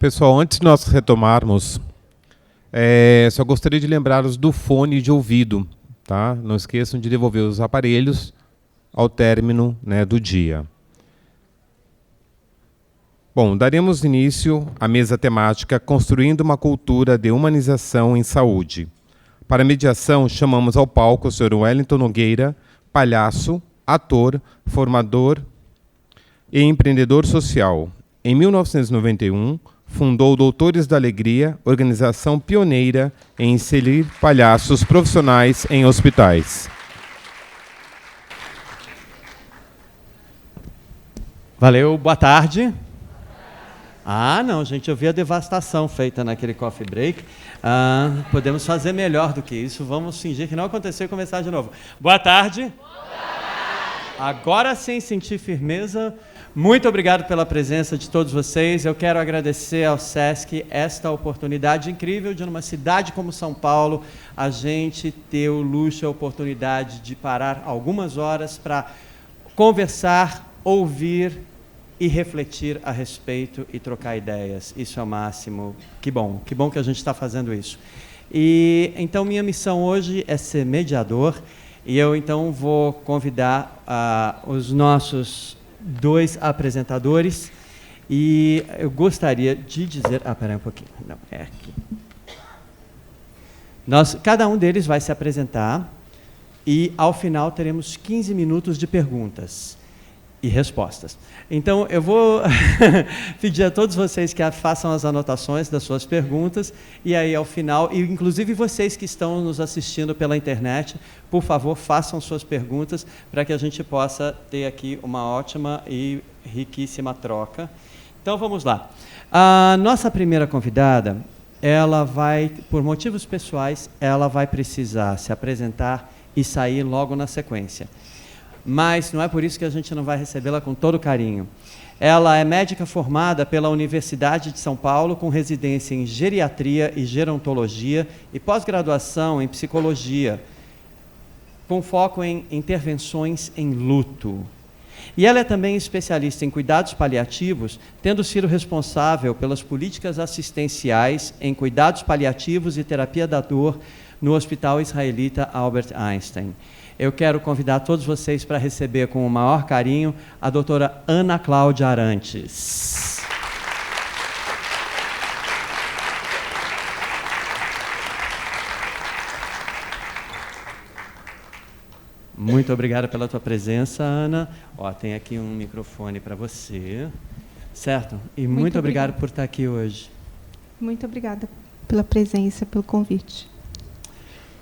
Pessoal, antes de nós retomarmos, só gostaria de lembrá-los do fone de ouvido, tá? Não esqueçam de devolver os aparelhos ao término, né, do dia. Bom, daremos início à mesa temática Construindo uma Cultura de Humanização em Saúde. Para a mediação, chamamos ao palco o Sr. Wellington Nogueira, palhaço, ator, formador e empreendedor social. Em 1991, fundou Doutores da Alegria, organização pioneira em inserir palhaços profissionais em hospitais. Valeu, boa tarde. Não, gente, eu vi a devastação feita naquele coffee break. Podemos fazer melhor do que isso. Vamos fingir que não aconteceu e começar de novo. Boa tarde. Boa tarde. Agora sim, sentir firmeza. Muito obrigado pela presença de todos vocês. Eu quero agradecer ao SESC esta oportunidade incrível de, numa cidade como São Paulo, a gente ter o luxo e a oportunidade de parar algumas horas para conversar, ouvir e refletir a respeito e trocar ideias. Isso é o máximo. Que bom que a gente está fazendo isso. E então minha missão hoje é ser mediador, e eu então vou convidar os nossos dois apresentadores, e eu gostaria de dizer... peraí um pouquinho. Não, é aqui. Cada um deles vai se apresentar, e ao final teremos 15 minutos de perguntas e respostas. Então, eu vou pedir a todos vocês que façam as anotações das suas perguntas, e aí, ao final, e inclusive vocês que estão nos assistindo pela internet, por favor, façam suas perguntas para que a gente possa ter aqui uma ótima e riquíssima troca. Então, vamos lá. A nossa primeira convidada, ela vai, por motivos pessoais, ela vai precisar se apresentar e sair logo na sequência. Mas não é por isso que a gente não vai recebê-la com todo carinho. Ela é médica formada pela Universidade de São Paulo, com residência em geriatria e gerontologia e pós-graduação em psicologia, com foco em intervenções em luto. E ela é também especialista em cuidados paliativos, tendo sido responsável pelas políticas assistenciais em cuidados paliativos e terapia da dor no Hospital Israelita Albert Einstein. Eu quero convidar todos vocês para receber com o maior carinho a doutora Ana Cláudia Arantes. Muito obrigada pela tua presença, Ana. Tem aqui um microfone para você, certo? E muito obrigado por estar aqui hoje. Muito obrigada pela presença, pelo convite.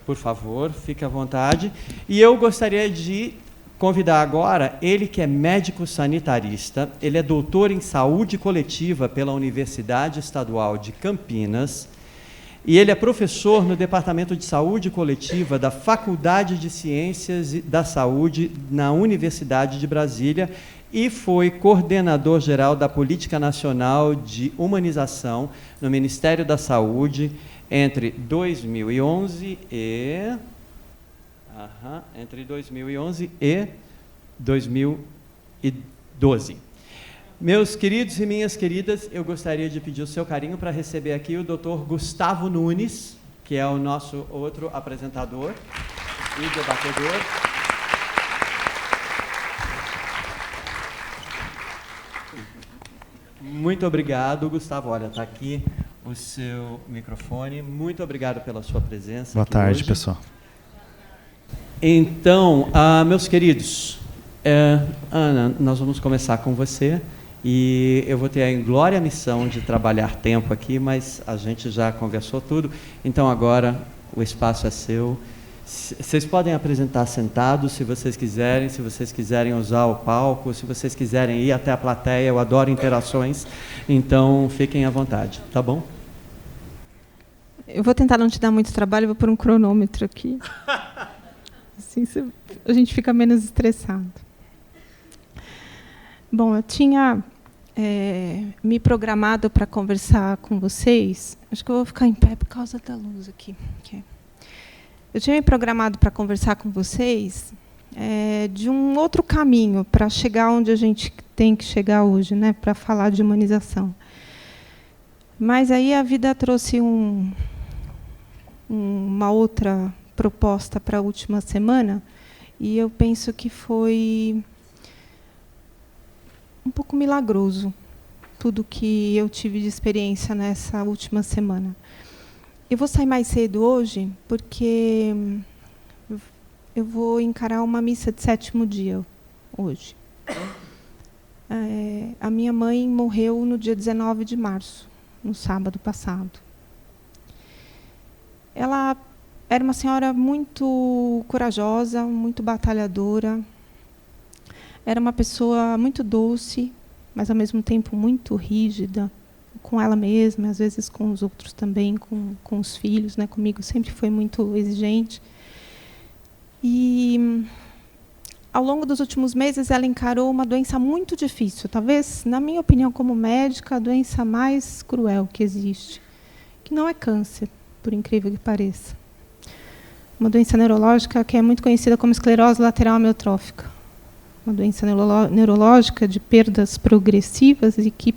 Por favor, fique à vontade. E eu gostaria de convidar agora ele, que é médico sanitarista, ele é doutor em saúde coletiva pela Universidade Estadual de Campinas, e ele é professor no Departamento de Saúde Coletiva da Faculdade de Ciências da Saúde na Universidade de Brasília, e foi coordenador geral da Política Nacional de Humanização no Ministério da Saúde entre 2011 e 2012. Meus queridos e minhas queridas, eu gostaria de pedir o seu carinho para receber aqui o Dr. Gustavo Nunes, que é o nosso outro apresentador e debatedor. Muito obrigado, Gustavo. Olha, está aqui o seu microfone. Muito obrigado pela sua presença. Boa tarde, hoje. pessoal. Então, meus queridos, Ana, nós vamos começar com você, e eu vou ter a inglória missão de trabalhar tempo aqui, mas a gente já conversou tudo, então agora o espaço é seu. Vocês podem apresentar sentados, se vocês quiserem usar o palco, se vocês quiserem ir até a plateia, eu adoro interações, então fiquem à vontade, tá bom? Eu vou tentar não te dar muito trabalho, vou pôr um cronômetro aqui. Assim a gente fica menos estressado. Bom, eu tinha me programado para conversar com vocês. Acho que eu vou ficar em pé por causa da luz aqui. Eu tinha me programado para conversar com vocês de um outro caminho para chegar onde a gente tem que chegar hoje, né, para falar de humanização. Mas aí a vida trouxe uma outra proposta para a última semana, e eu penso que foi um pouco milagroso tudo que eu tive de experiência nessa última semana. Eu vou sair mais cedo hoje, porque eu vou encarar uma missa de 7º dia hoje. A minha mãe morreu no dia 19 de março, no sábado passado. Ela era uma senhora muito corajosa, muito batalhadora. Era uma pessoa muito doce, mas, ao mesmo tempo, muito rígida, com ela mesma, às vezes com os outros também, com os filhos, né? Comigo sempre foi muito exigente. E, ao longo dos últimos meses, ela encarou uma doença muito difícil, talvez, na minha opinião, como médica, a doença mais cruel que existe, que não é câncer, por incrível que pareça. Uma doença neurológica que é muito conhecida como esclerose lateral amiotrófica. Uma doença neurológica de perdas progressivas e que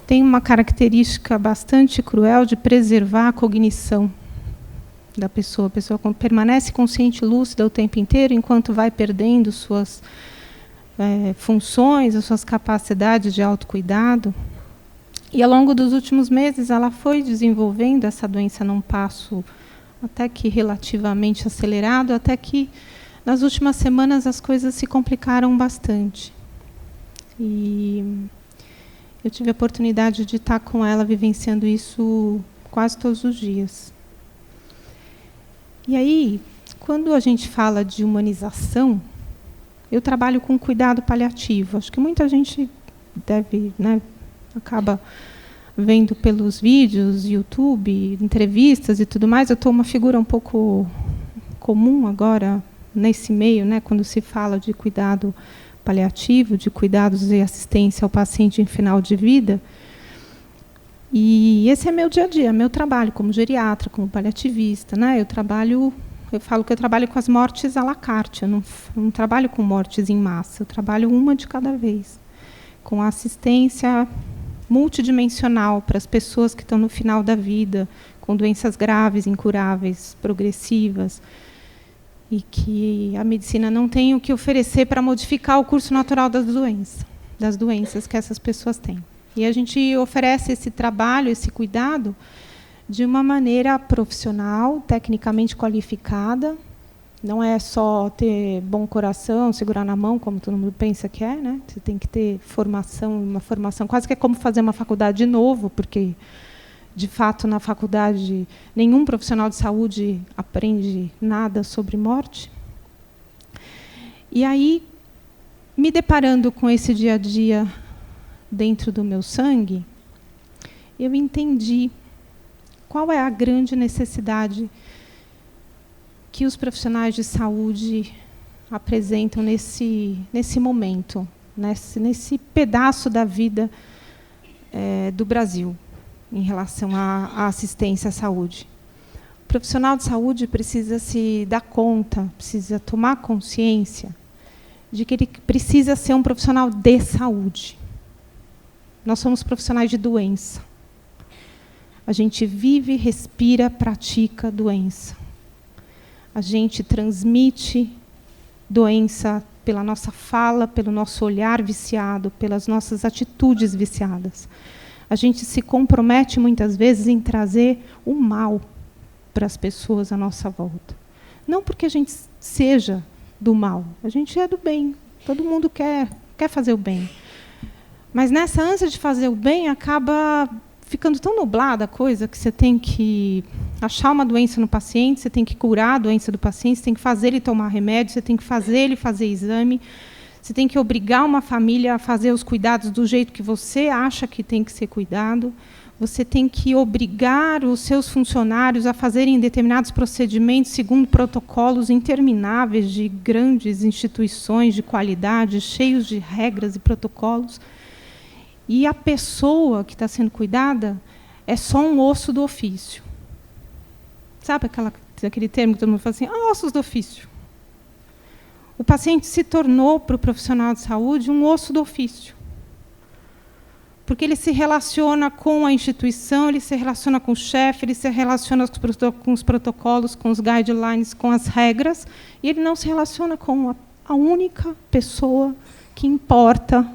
tem uma característica bastante cruel de preservar a cognição da pessoa. A pessoa permanece consciente e lúcida o tempo inteiro, enquanto vai perdendo suas funções, as suas capacidades de autocuidado. E, ao longo dos últimos meses, ela foi desenvolvendo essa doença num passo até que relativamente acelerado, até que, nas últimas semanas, as coisas se complicaram bastante. E eu tive a oportunidade de estar com ela vivenciando isso quase todos os dias. E aí, quando a gente fala de humanização, eu trabalho com cuidado paliativo. Acho que muita gente deve, né, acaba vendo pelos vídeos, YouTube, entrevistas e tudo mais. Eu estou uma figura um pouco comum agora, nesse meio, né, quando se fala de cuidado paliativo, de cuidados e assistência ao paciente em final de vida. E esse é meu dia a dia, meu trabalho como geriatra, como paliativista, né? Eu falo que eu trabalho com as mortes à la carte, eu não trabalho com mortes em massa, eu trabalho uma de cada vez, com assistência multidimensional para as pessoas que estão no final da vida, com doenças graves, incuráveis, progressivas, e que a medicina não tem o que oferecer para modificar o curso natural das doenças que essas pessoas têm. E a gente oferece esse trabalho, esse cuidado, de uma maneira profissional, tecnicamente qualificada. Não é só ter bom coração, segurar na mão, como todo mundo pensa que é, né? Você tem que ter formação, uma formação quase que é como fazer uma faculdade de novo, porque, de fato, na faculdade, nenhum profissional de saúde aprende nada sobre morte. E aí, me deparando com esse dia a dia dentro do meu sangue, eu entendi qual é a grande necessidade que os profissionais de saúde apresentam nesse momento, nesse pedaço da vida do Brasil, em relação à assistência à saúde. O profissional de saúde precisa se dar conta, precisa tomar consciência de que ele precisa ser um profissional de saúde. Nós somos profissionais de doença. A gente vive, respira, pratica doença. A gente transmite doença pela nossa fala, pelo nosso olhar viciado, pelas nossas atitudes viciadas. A gente se compromete, muitas vezes, em trazer o mal para as pessoas à nossa volta. Não porque a gente seja do mal, a gente é do bem. Todo mundo quer fazer o bem. Mas, nessa ânsia de fazer o bem, acaba ficando tão nublada a coisa que você tem que achar uma doença no paciente, você tem que curar a doença do paciente, você tem que fazer ele tomar remédio, você tem que fazer ele fazer exame, você tem que obrigar uma família a fazer os cuidados do jeito que você acha que tem que ser cuidado, você tem que obrigar os seus funcionários a fazerem determinados procedimentos segundo protocolos intermináveis de grandes instituições de qualidade, cheios de regras e protocolos. E a pessoa que está sendo cuidada é só um osso do ofício. Sabe aquele termo que todo mundo fala assim, ossos do ofício. O paciente se tornou, para o profissional de saúde, um osso do ofício. Porque ele se relaciona com a instituição, ele se relaciona com o chefe, ele se relaciona com os protocolos, com os guidelines, com as regras, e ele não se relaciona com a única pessoa que importa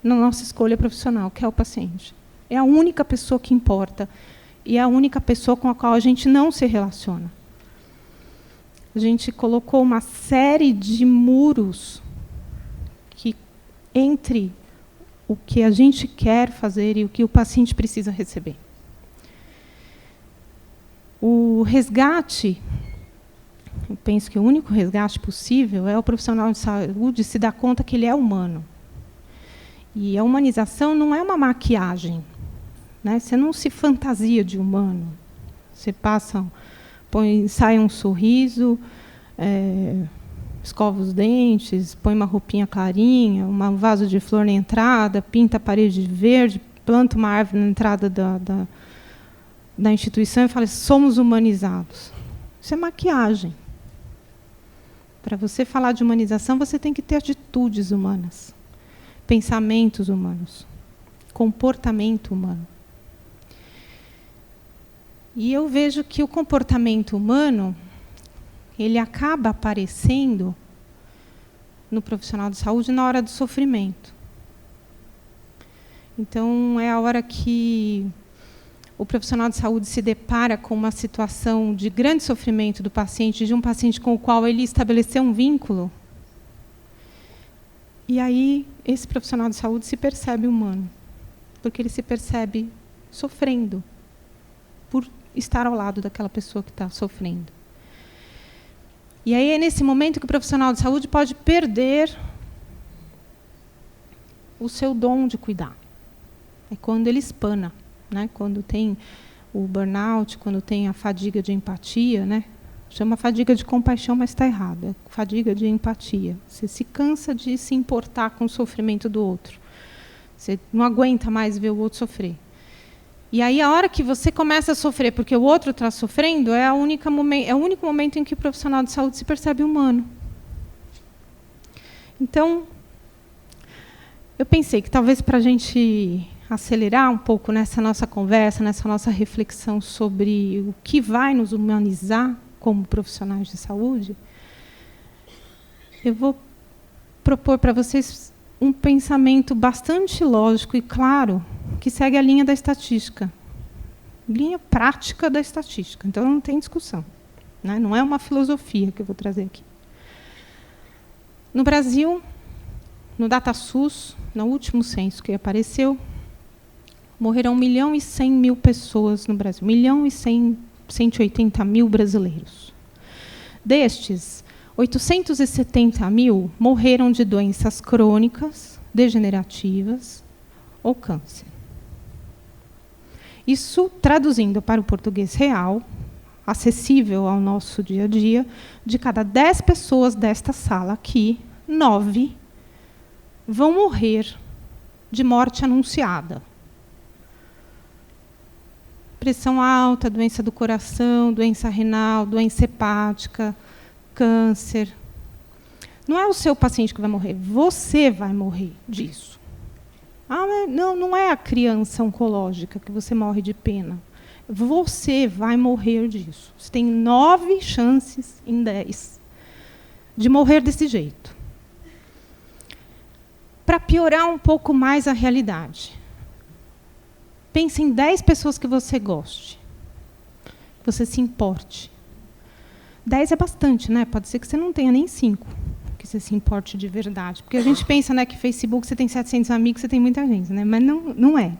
na nossa escolha profissional, que é o paciente. É a única pessoa que importa, e é a única pessoa com a qual a gente não se relaciona. A gente colocou uma série de muros entre o que a gente quer fazer e o que o paciente precisa receber. O resgate, eu penso que o único resgate possível é o profissional de saúde se dar conta que ele é humano. E a humanização não é uma maquiagem, né? Você não se fantasia de humano. Você sai um sorriso, escova os dentes, põe uma roupinha clarinha, um vaso de flor na entrada, pinta a parede de verde, planta uma árvore na entrada da instituição e fala: somos humanizados. Isso é maquiagem. Para você falar de humanização, você tem que ter atitudes humanas, pensamentos humanos, comportamento humano. E eu vejo que o comportamento humano ele acaba aparecendo no profissional de saúde na hora do sofrimento. Então, é a hora que o profissional de saúde se depara com uma situação de grande sofrimento do paciente, de um paciente com o qual ele estabeleceu um vínculo. E aí, esse profissional de saúde se percebe humano, porque ele se percebe sofrendo por estar ao lado daquela pessoa que está sofrendo. E aí é nesse momento que o profissional de saúde pode perder o seu dom de cuidar. É quando ele espana, né? Quando tem o burnout, quando tem a fadiga de empatia, né? Chama fadiga de compaixão, mas está errado. É fadiga de empatia. Você se cansa de se importar com o sofrimento do outro. Você não aguenta mais ver o outro sofrer. E aí, a hora que você começa a sofrer porque o outro está sofrendo, é o único momento em que o profissional de saúde se percebe humano. Então, eu pensei que talvez para a gente acelerar um pouco nessa nossa conversa, nessa nossa reflexão sobre o que vai nos humanizar como profissionais de saúde, eu vou propor para vocês um pensamento bastante lógico e claro, que segue a linha da estatística. Linha prática da estatística. Então, não tem discussão, né? Não é uma filosofia que eu vou trazer aqui. No Brasil, no DataSUS, no último censo que apareceu, morreram 1.100.000 pessoas no Brasil. 1.180.000 brasileiros. Destes, 870.000 morreram de doenças crônicas, degenerativas ou câncer. Isso, traduzindo para o português real, acessível ao nosso dia a dia, de cada 10 pessoas desta sala aqui, 9 vão morrer de morte anunciada. Pressão alta, doença do coração, doença renal, doença hepática, câncer. Não é o seu paciente que vai morrer, você vai morrer disso. Não é a criança oncológica que você morre de pena. Você vai morrer disso. Você tem 9 chances em 10 de morrer desse jeito. Para piorar um pouco mais a realidade, pense em 10 pessoas que você goste, que você se importe. 10 é bastante, né? Pode ser que você não tenha nem 5. Que você se importe de verdade. Porque a gente pensa, né, que Facebook você tem 700 amigos, você tem muita gente, né? Mas não é.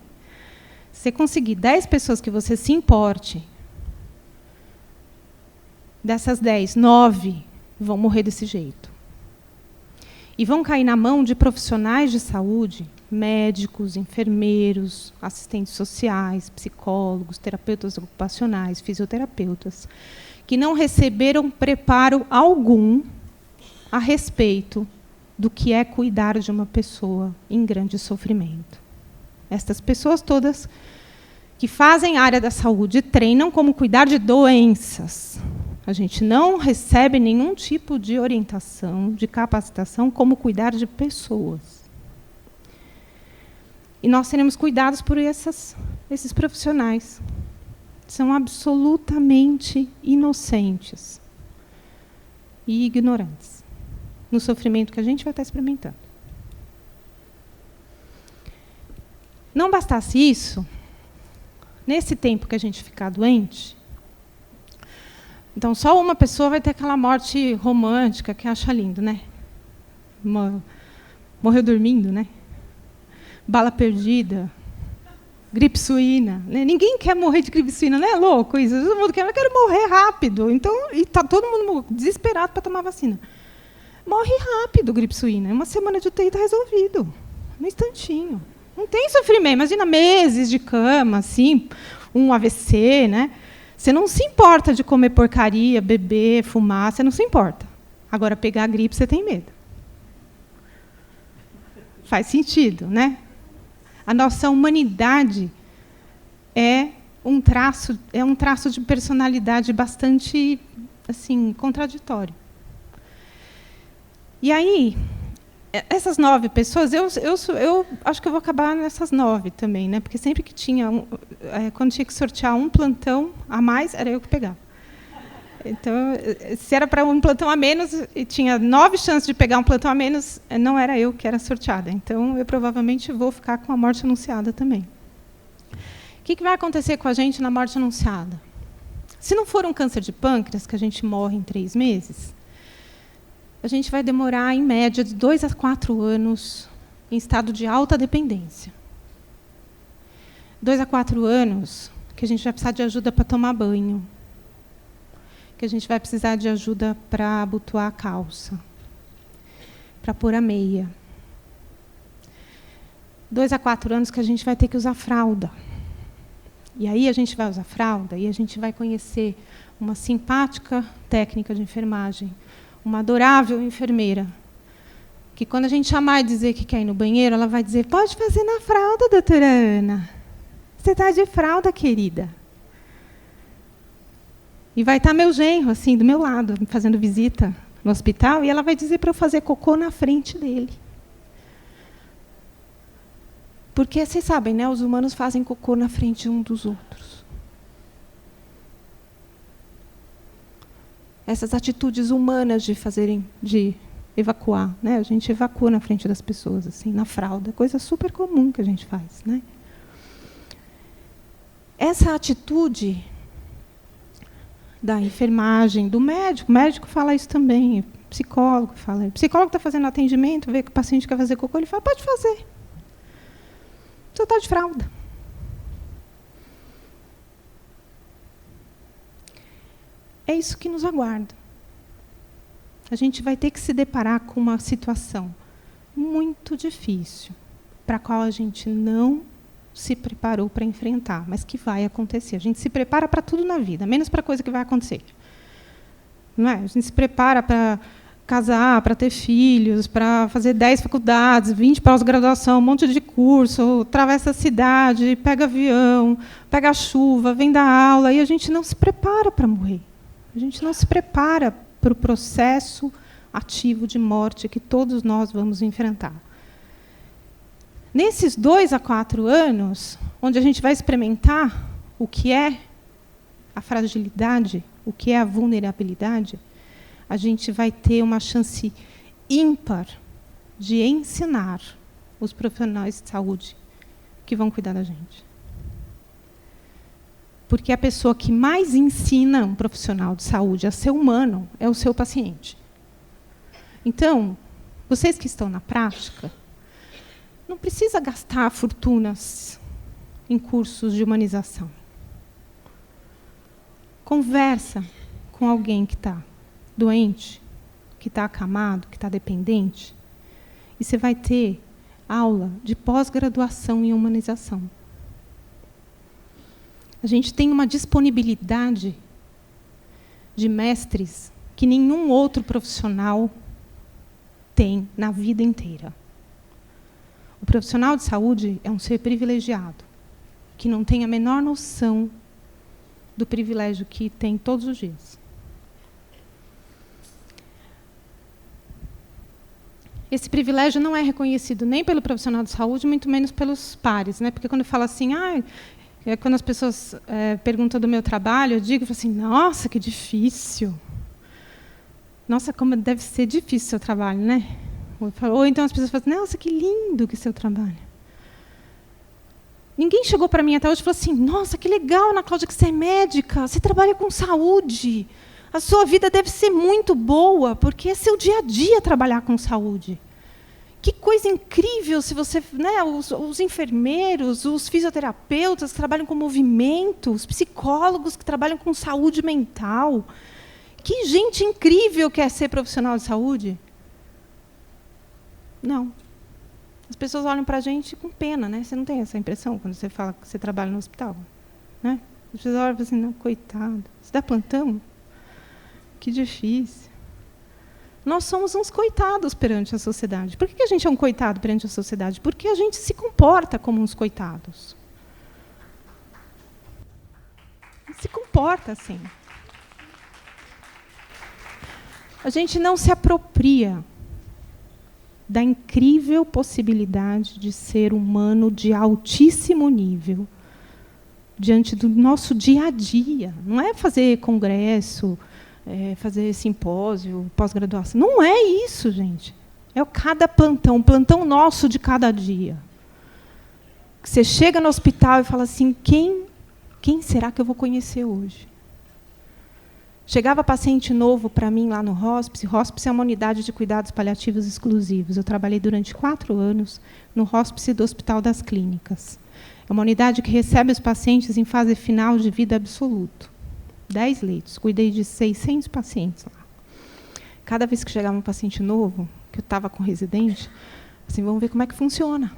Se você conseguir 10 pessoas que você se importe, dessas 10, 9 vão morrer desse jeito. E vão cair na mão de profissionais de saúde, médicos, enfermeiros, assistentes sociais, psicólogos, terapeutas ocupacionais, fisioterapeutas, que não receberam preparo algum a respeito do que é cuidar de uma pessoa em grande sofrimento. Estas pessoas todas que fazem área da saúde treinam como cuidar de doenças. A gente não recebe nenhum tipo de orientação, de capacitação como cuidar de pessoas. E nós seremos cuidados por esses profissionais. São absolutamente inocentes e ignorantes no sofrimento que a gente vai estar experimentando. Não bastasse isso, nesse tempo que a gente ficar doente, então só uma pessoa vai ter aquela morte romântica que acha lindo, né? Morreu dormindo, né? Bala perdida, gripe suína. Né? Ninguém quer morrer de gripe suína, não é louco isso? Todo mundo quer, eu quero morrer rápido. Então, e está todo mundo desesperado para tomar vacina. Morre rápido, gripe suína. Uma semana de UTI está resolvido. Um instantinho. Não tem sofrimento. Imagina meses de cama, assim, um AVC, né? Você não se importa de comer porcaria, beber, fumar, você não se importa. Agora, pegar a gripe, você tem medo. Faz sentido, né? A nossa humanidade é um traço de personalidade bastante, assim, contraditório. E aí, essas 9 pessoas, eu acho que eu vou acabar nessas 9 também, né? Porque sempre que tinha, quando tinha que sortear um plantão a mais, era eu que pegava. Então, se era para um plantão a menos, e tinha 9 chances de pegar um plantão a menos, não era eu que era sorteada. Então, eu provavelmente vou ficar com a morte anunciada também. O que vai acontecer com a gente na morte anunciada? Se não for um câncer de pâncreas, que a gente morre em 3 meses, a gente vai demorar, em média, de 2 a 4 anos em estado de alta dependência. 2 a 4 anos que a gente vai precisar de ajuda para tomar banho, que a gente vai precisar de ajuda para abotoar a calça, para pôr a meia. 2 a 4 anos que a gente vai ter que usar fralda. E aí a gente vai usar fralda e a gente vai conhecer uma simpática técnica de enfermagem, uma adorável enfermeira, que quando a gente chamar e dizer que quer ir no banheiro, ela vai dizer, pode fazer na fralda, doutora Ana. Você está de fralda, querida. E vai estar meu genro, assim, do meu lado, fazendo visita no hospital, e ela vai dizer para eu fazer cocô na frente dele. Porque, vocês sabem, né, os humanos fazem cocô na frente um dos outros. Essas atitudes humanas de evacuar, né? A gente evacua na frente das pessoas, assim, na fralda, coisa super comum que a gente faz, né? Essa atitude da enfermagem, do médico, o médico fala isso também, o psicólogo fala. O psicólogo está fazendo atendimento, vê que o paciente quer fazer cocô, ele fala, pode fazer. Você está de fralda. É isso que nos aguarda. A gente vai ter que se deparar com uma situação muito difícil, para a qual a gente não se preparou para enfrentar, mas que vai acontecer. A gente se prepara para tudo na vida, menos para a coisa que vai acontecer. Não é? A gente se prepara para casar, para ter filhos, para fazer 10 faculdades, 20 pós-graduação, um monte de curso, atravessa a cidade, pega avião, pega a chuva, vem dar aula, e a gente não se prepara para morrer. A gente não se prepara para o processo ativo de morte que todos nós vamos enfrentar. Nesses 2 a 4 anos, onde a gente vai experimentar o que é a fragilidade, o que é a vulnerabilidade, a gente vai ter uma chance ímpar de ensinar os profissionais de saúde que vão cuidar da gente. Porque a pessoa que mais ensina um profissional de saúde a ser humano é o seu paciente. Então, vocês que estão na prática, não precisa gastar fortunas em cursos de humanização. Conversa com alguém que está doente, que está acamado, que está dependente, e você vai ter aula de pós-graduação em humanização. A gente tem uma disponibilidade de mestres que nenhum outro profissional tem na vida inteira. O profissional de saúde é um ser privilegiado, que não tem a menor noção do privilégio que tem todos os dias. esse privilégio não é reconhecido nem pelo profissional de saúde, muito menos pelos pares, né? Porque quando eu falo assim, quando as pessoas perguntam do meu trabalho, eu digo assim, nossa, que difícil. Nossa, como deve ser difícil o seu trabalho, né? Ou então as pessoas falam assim, nossa, que lindo que é o seu trabalho. Ninguém chegou para mim até hoje e falou assim, nossa, que legal, Ana Cláudia, que você é médica, você trabalha com saúde. A sua vida deve ser muito boa, porque é seu dia a dia trabalhar com saúde. Que coisa incrível se você, né, os enfermeiros, os fisioterapeutas que trabalham com movimento, os psicólogos que trabalham com saúde mental. Que gente incrível quer ser profissional de saúde. Não. As pessoas olham para a gente com pena, né? Você não tem essa impressão quando você fala que você trabalha no hospital, né? As pessoas olham e falam assim, não, coitado, você dá plantão? Que difícil. Nós somos uns coitados perante a sociedade. Por que a gente é um coitado perante a sociedade? Porque a gente se comporta como uns coitados. Se comporta assim. A gente não se apropria da incrível possibilidade de ser humano de altíssimo nível diante do nosso dia a dia. Não é fazer congresso, fazer simpósio, pós-graduação. Não é isso, gente. É cada plantão, um plantão nosso de cada dia. Você chega no hospital e fala assim, quem será que eu vou conhecer hoje? Chegava paciente novo para mim lá no hospice. O hospice é uma unidade de cuidados paliativos exclusivos. Eu trabalhei durante 4 anos no hospice do Hospital das Clínicas. É uma unidade que recebe os pacientes em fase final de vida absoluto. 10 leitos. Cuidei de 600 pacientes lá. Cada vez que chegava um paciente novo, que eu estava com residente, assim, vamos ver como é que funciona.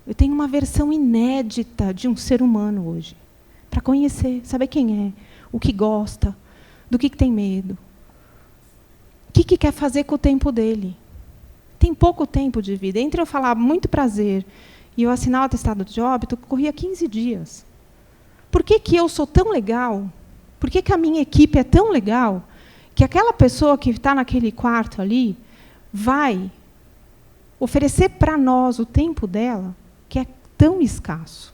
Eu tenho uma versão inédita de um ser humano hoje, para conhecer, saber quem é, o que gosta, do que tem medo, o que quer fazer com o tempo dele. Tem pouco tempo de vida. Entre eu falar muito prazer e eu assinar o atestado de óbito, corria 15 dias. Por que eu sou tão legal? Por que a minha equipe é tão legal que aquela pessoa que está naquele quarto ali vai oferecer para nós o tempo dela, que é tão escasso?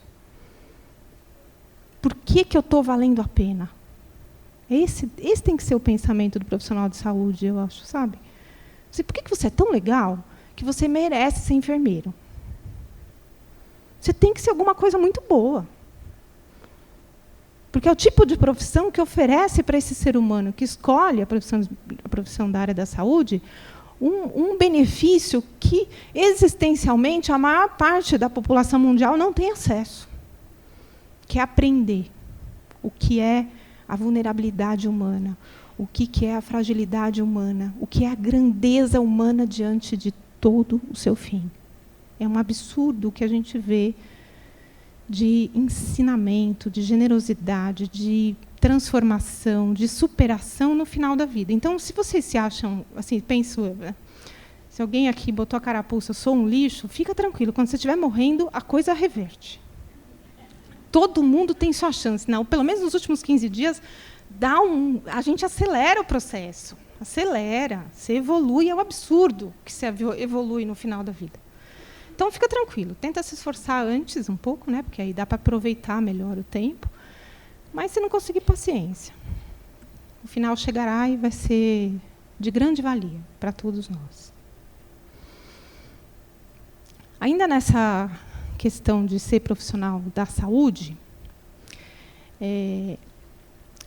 Por que eu estou valendo a pena? Esse tem que ser o pensamento do profissional de saúde, eu acho, sabe? Por que você é tão legal que você merece ser enfermeiro? Você tem que ser alguma coisa muito boa. Porque é o tipo de profissão que oferece para esse ser humano que escolhe a profissão da área da saúde um benefício que, existencialmente, a maior parte da população mundial não tem acesso, que é aprender o que é a vulnerabilidade humana, o que é a fragilidade humana, o que é a grandeza humana diante de todo o seu fim. É um absurdo o que a gente vê de ensinamento, de generosidade, de transformação, de superação no final da vida. Então, se vocês se acham, assim, penso, se alguém aqui botou a carapuça, eu sou um lixo, fica tranquilo, quando você estiver morrendo, a coisa reverte. Todo mundo tem sua chance. Não, pelo menos nos últimos 15 dias, a gente acelera o processo. Acelera, você evolui, é um absurdo que você evolui no final da vida. Então, fica tranquilo, tenta se esforçar antes um pouco, né, porque aí dá para aproveitar melhor o tempo, mas se não conseguir, paciência. O final chegará e vai ser de grande valia para todos nós. Ainda nessa questão de ser profissional da saúde,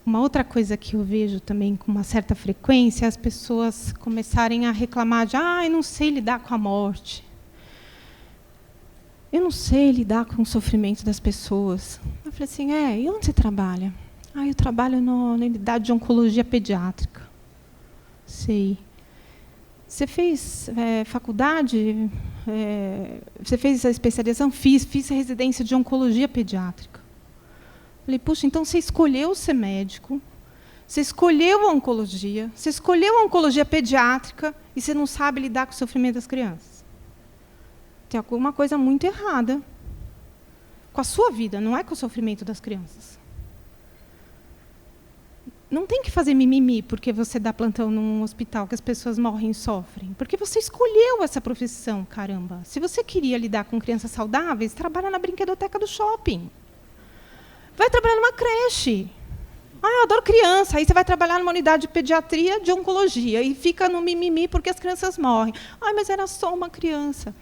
uma outra coisa que eu vejo também com uma certa frequência é as pessoas começarem a reclamar de eu não sei lidar com a morte. Eu não sei lidar com o sofrimento das pessoas. Eu falei assim, e onde você trabalha? Eu trabalho na unidade de oncologia pediátrica. Sei. Você fez faculdade? Você fez a especialização? Fiz a residência de oncologia pediátrica. Falei, puxa, então você escolheu ser médico, você escolheu a oncologia, você escolheu a oncologia pediátrica e você não sabe lidar com o sofrimento das crianças. Tem alguma coisa muito errada com a sua vida, não é com o sofrimento das crianças. não tem que fazer mimimi porque você dá plantão num hospital que as pessoas morrem e sofrem. Porque você escolheu essa profissão, caramba. Se você queria lidar com crianças saudáveis, trabalha na brinquedoteca do shopping. Vai trabalhar numa creche. Eu adoro criança. Aí você vai trabalhar numa unidade de pediatria, de oncologia, e fica no mimimi porque as crianças morrem. Mas era só uma criança.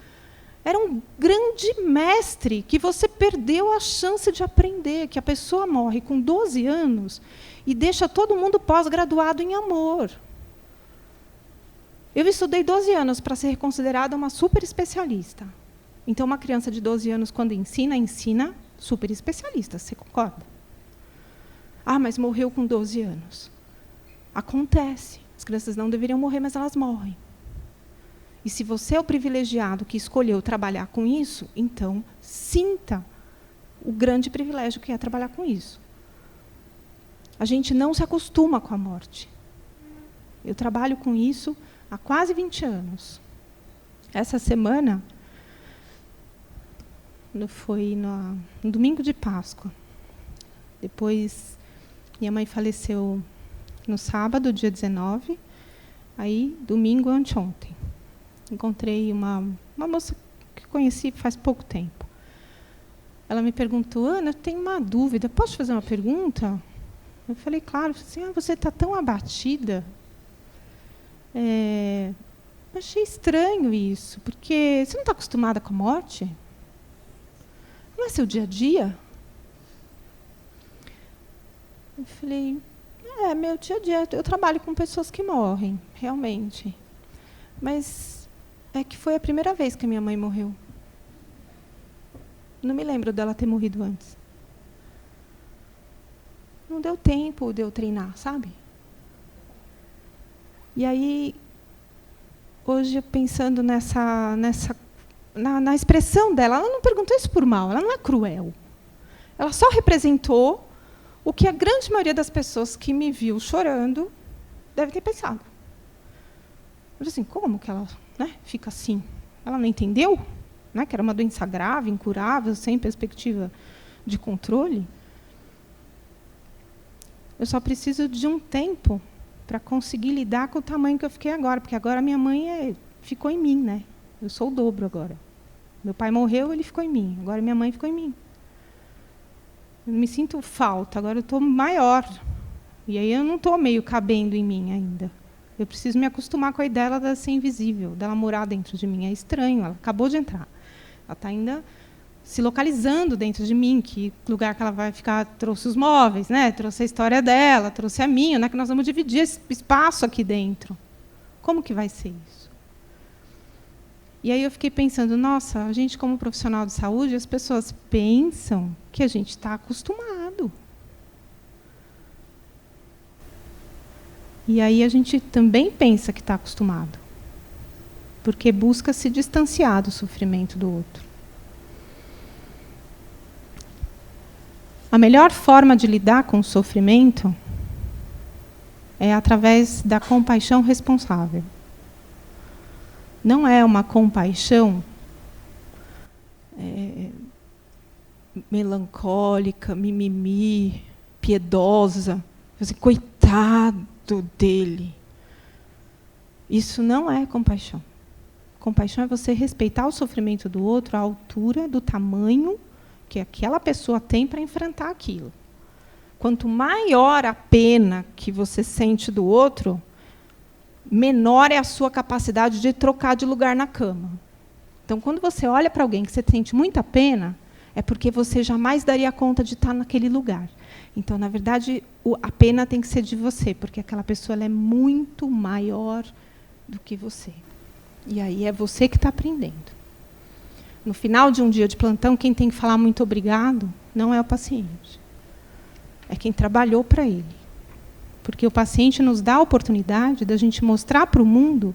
Era um grande mestre que você perdeu a chance de aprender, que a pessoa morre com 12 anos e deixa todo mundo pós-graduado em amor. Eu estudei 12 anos para ser considerada uma super especialista. Então, uma criança de 12 anos, quando ensina super especialista, você concorda? Mas morreu com 12 anos. Acontece. As crianças não deveriam morrer, mas elas morrem. E se você é o privilegiado que escolheu trabalhar com isso, então sinta o grande privilégio que é trabalhar com isso. A gente não se acostuma com a morte. Eu trabalho com isso há quase 20 anos. Essa semana, foi no domingo de Páscoa. Depois, minha mãe faleceu no sábado, dia 19, aí, domingo, anteontem. Encontrei uma moça que conheci faz pouco tempo. Ela me perguntou: Ana, eu tenho uma dúvida, posso fazer uma pergunta? Eu falei, claro. Assim, você está tão abatida. Achei estranho isso, porque você não está acostumada com a morte? Não é seu dia a dia? Eu falei, meu dia a dia. Eu trabalho com pessoas que morrem, realmente. Mas é que foi a primeira vez que a minha mãe morreu. Não me lembro dela ter morrido antes. Não deu tempo de eu treinar, sabe? E aí, hoje, pensando na expressão dela, ela não perguntou isso por mal, ela não é cruel. Ela só representou o que a grande maioria das pessoas que me viu chorando deve ter pensado. Eu falei assim, como que ela fica assim? Ela não entendeu, que era uma doença grave, incurável, sem perspectiva de controle? Eu só preciso de um tempo para conseguir lidar com o tamanho que eu fiquei agora, porque agora minha mãe ficou em mim, Eu sou o dobro agora. Meu pai morreu, ele ficou em mim. Agora minha mãe ficou em mim. Eu não me sinto falta, agora eu estou maior. E aí eu não estou meio cabendo em mim ainda. Eu preciso me acostumar com a ideia dela ser invisível, dela morar dentro de mim. É estranho, ela acabou de entrar. Ela está ainda se localizando dentro de mim, que lugar que ela vai ficar, trouxe os móveis, trouxe a história dela, trouxe a minha, que nós vamos dividir esse espaço aqui dentro. Como que vai ser isso? E aí eu fiquei pensando, nossa, a gente como profissional de saúde, as pessoas pensam que a gente está acostumado. E aí a gente também pensa que está acostumado, porque busca se distanciar do sofrimento do outro. A melhor forma de lidar com o sofrimento é através da compaixão responsável. Não é uma compaixão melancólica, mimimi, piedosa, assim, coitado dele. Isso não é compaixão. Compaixão é você respeitar o sofrimento do outro à altura do tamanho que aquela pessoa tem para enfrentar aquilo. Quanto maior a pena que você sente do outro, menor é a sua capacidade de trocar de lugar na cama. Então, quando você olha para alguém que você sente muita pena, é porque você jamais daria conta de estar naquele lugar. Então, na verdade, a pena tem que ser de você, porque aquela pessoa ela é muito maior do que você. E aí é você que está aprendendo. No final de um dia de plantão, quem tem que falar muito obrigado não é o paciente. É quem trabalhou para ele. Porque o paciente nos dá a oportunidade da gente mostrar para o mundo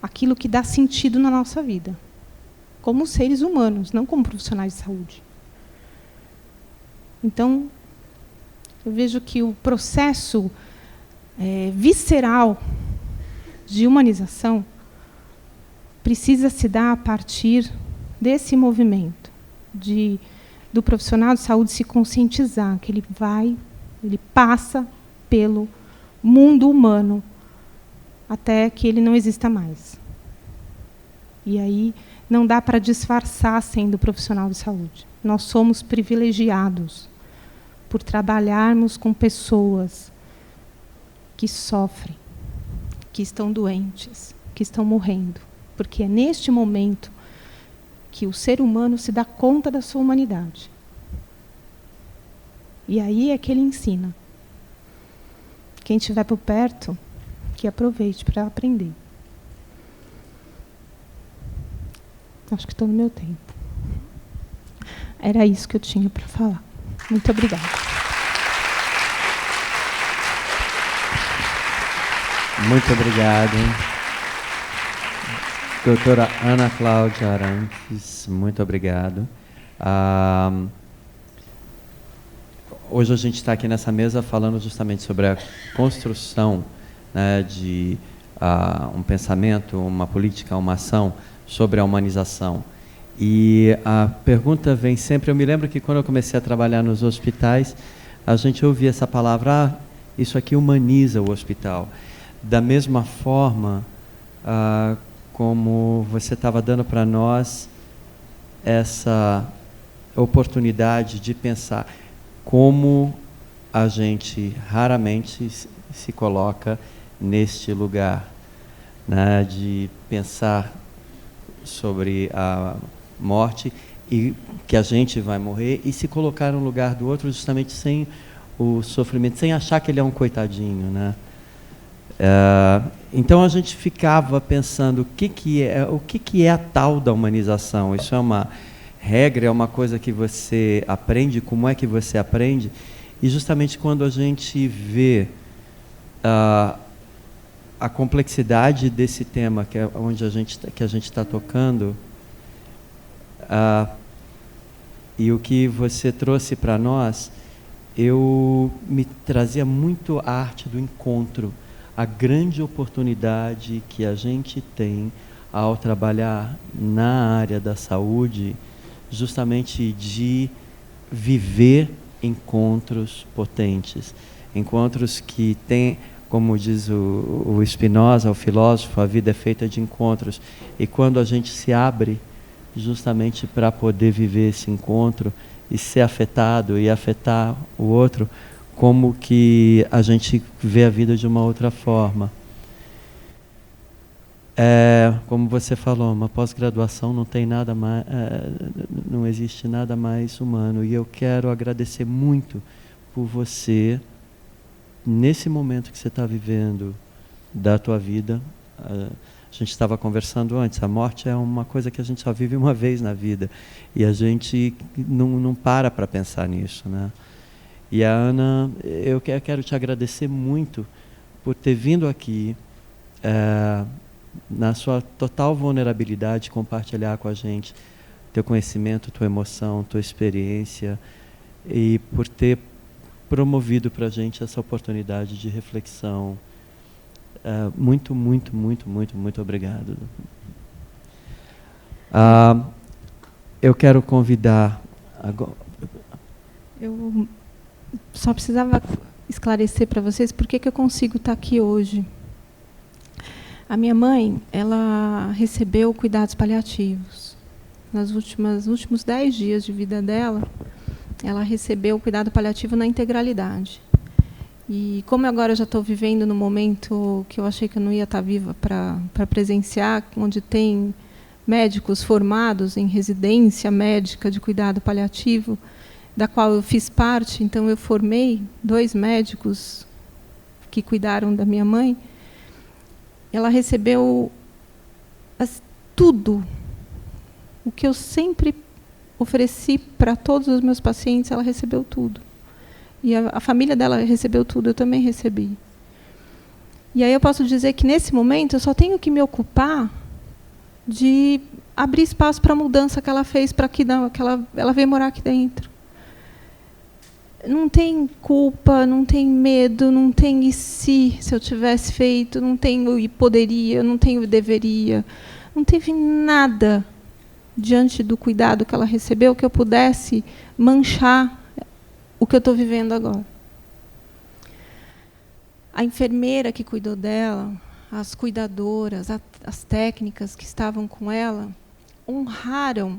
aquilo que dá sentido na nossa vida. Como seres humanos, não como profissionais de saúde. Então, eu vejo que o processo visceral de humanização precisa se dar a partir desse movimento, do profissional de saúde se conscientizar que ele passa pelo mundo humano até que ele não exista mais. E aí não dá para disfarçar sendo profissional de saúde. Nós somos privilegiados por trabalharmos com pessoas que sofrem, que estão doentes, que estão morrendo. Porque é neste momento que o ser humano se dá conta da sua humanidade. E aí é que ele ensina. Quem estiver por perto, que aproveite para aprender. Acho que estou no meu tempo. Era isso que eu tinha para falar. Muito obrigada. Muito obrigado. Doutora Ana Cláudia Arantes, muito obrigado. Hoje a gente está aqui nessa mesa falando justamente sobre a construção, né, de um pensamento, uma política, uma ação sobre a humanização. E a pergunta vem sempre, eu me lembro que quando eu comecei a trabalhar nos hospitais, a gente ouvia essa palavra, isso aqui humaniza o hospital. Da mesma forma, como você estava dando para nós essa oportunidade de pensar como a gente raramente se coloca neste lugar, né, de pensar sobre a morte e que a gente vai morrer e se colocar no lugar do outro justamente sem o sofrimento, sem achar que ele é um coitadinho, né? Então a gente ficava pensando o que é a tal da humanização. Isso é uma regra, é uma coisa que você aprende, como é que você aprende? E justamente quando a gente vê a complexidade desse tema, que é onde a gente está tocando, e o que você trouxe para nós, eu me trazia muito a arte do encontro, a grande oportunidade que a gente tem ao trabalhar na área da saúde, justamente de viver encontros potentes, encontros que têm, como diz o Spinoza, o filósofo, a vida é feita de encontros. E quando a gente se abre justamente para poder viver esse encontro e ser afetado e afetar o outro, como que a gente vê a vida de uma outra forma. Como você falou, uma pós-graduação não tem nada mais, não existe nada mais humano. E eu quero agradecer muito por você, nesse momento que você está vivendo da tua vida. A gente estava conversando antes, a morte é uma coisa que a gente só vive uma vez na vida. E a gente não para pensar nisso, né? E a Ana, eu quero te agradecer muito por ter vindo aqui, na sua total vulnerabilidade, compartilhar com a gente teu conhecimento, tua emoção, tua experiência, e por ter promovido para a gente essa oportunidade de reflexão. Muito, muito, muito, muito, muito obrigado. Eu quero convidar agora. Eu só precisava esclarecer para vocês por que eu consigo estar aqui hoje. A minha mãe, ela recebeu cuidados paliativos. Nos últimos 10 dias de vida dela, ela recebeu o cuidado paliativo na integralidade. E como agora eu já estou vivendo no momento que eu achei que eu não ia estar viva para presenciar, onde tem médicos formados em residência médica de cuidado paliativo, da qual eu fiz parte, então eu formei 2 médicos que cuidaram da minha mãe. Ela recebeu tudo o que eu sempre ofereci para todos os meus pacientes, ela recebeu tudo. E a família dela recebeu tudo, eu também recebi. E aí eu posso dizer que, nesse momento, eu só tenho que me ocupar de abrir espaço para a mudança que ela fez, para que ela veio morar aqui dentro. Não tem culpa, não tem medo, não tem e se eu tivesse feito, não tenho e poderia, não tenho e deveria. Não teve nada diante do cuidado que ela recebeu que eu pudesse manchar o que eu estou vivendo agora. A enfermeira que cuidou dela, as cuidadoras, as técnicas que estavam com ela, honraram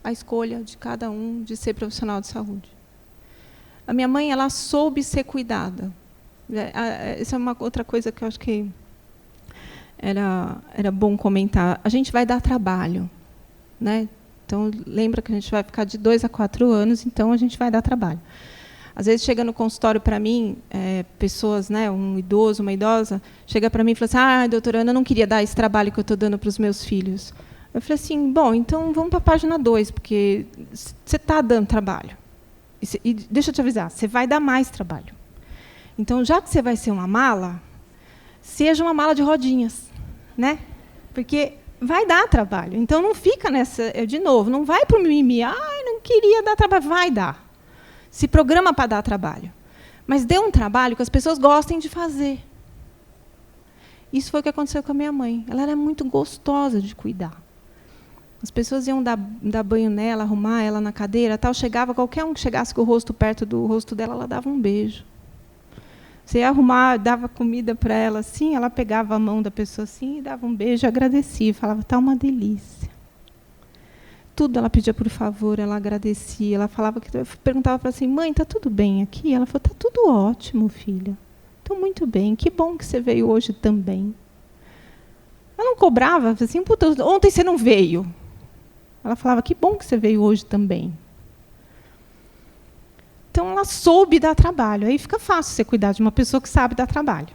a escolha de cada um de ser profissional de saúde. A minha mãe, ela soube ser cuidada. Essa é uma outra coisa que eu acho que era bom comentar. A gente vai dar trabalho, né? Então, lembra que a gente vai ficar de 2 a 4 anos, então a gente vai dar trabalho. Às vezes chega no consultório para mim, pessoas, né, um idoso, uma idosa, chega para mim e fala assim, doutora Ana, eu não queria dar esse trabalho que eu estou dando para os meus filhos. Eu falei assim, bom, então vamos para a página 2, porque você está dando trabalho. E deixa eu te avisar, você vai dar mais trabalho. Então, já que você vai ser uma mala, seja uma mala de rodinhas, né? Porque vai dar trabalho. Então, não fica nessa, de novo, não vai para o mimimi, não queria dar trabalho, vai dar. Se programa para dar trabalho. Mas dê um trabalho que as pessoas gostem de fazer. Isso foi o que aconteceu com a minha mãe. Ela era muito gostosa de cuidar. As pessoas iam dar banho nela, arrumar ela na cadeira, tal. Chegava, qualquer um que chegasse com o rosto perto do rosto dela, ela dava um beijo. Você ia arrumar, dava comida para ela assim, ela pegava a mão da pessoa assim e dava um beijo, agradecia, falava, está uma delícia. Tudo ela pedia por favor, ela agradecia, ela falava que eu perguntava para ela assim, mãe, está tudo bem aqui? Ela falou, está tudo ótimo, filha. Estou muito bem, que bom que você veio hoje também. Ela não cobrava, assim, puta, ontem você não veio. Ela falava, que bom que você veio hoje também. Então, ela soube dar trabalho. Aí fica fácil você cuidar de uma pessoa que sabe dar trabalho.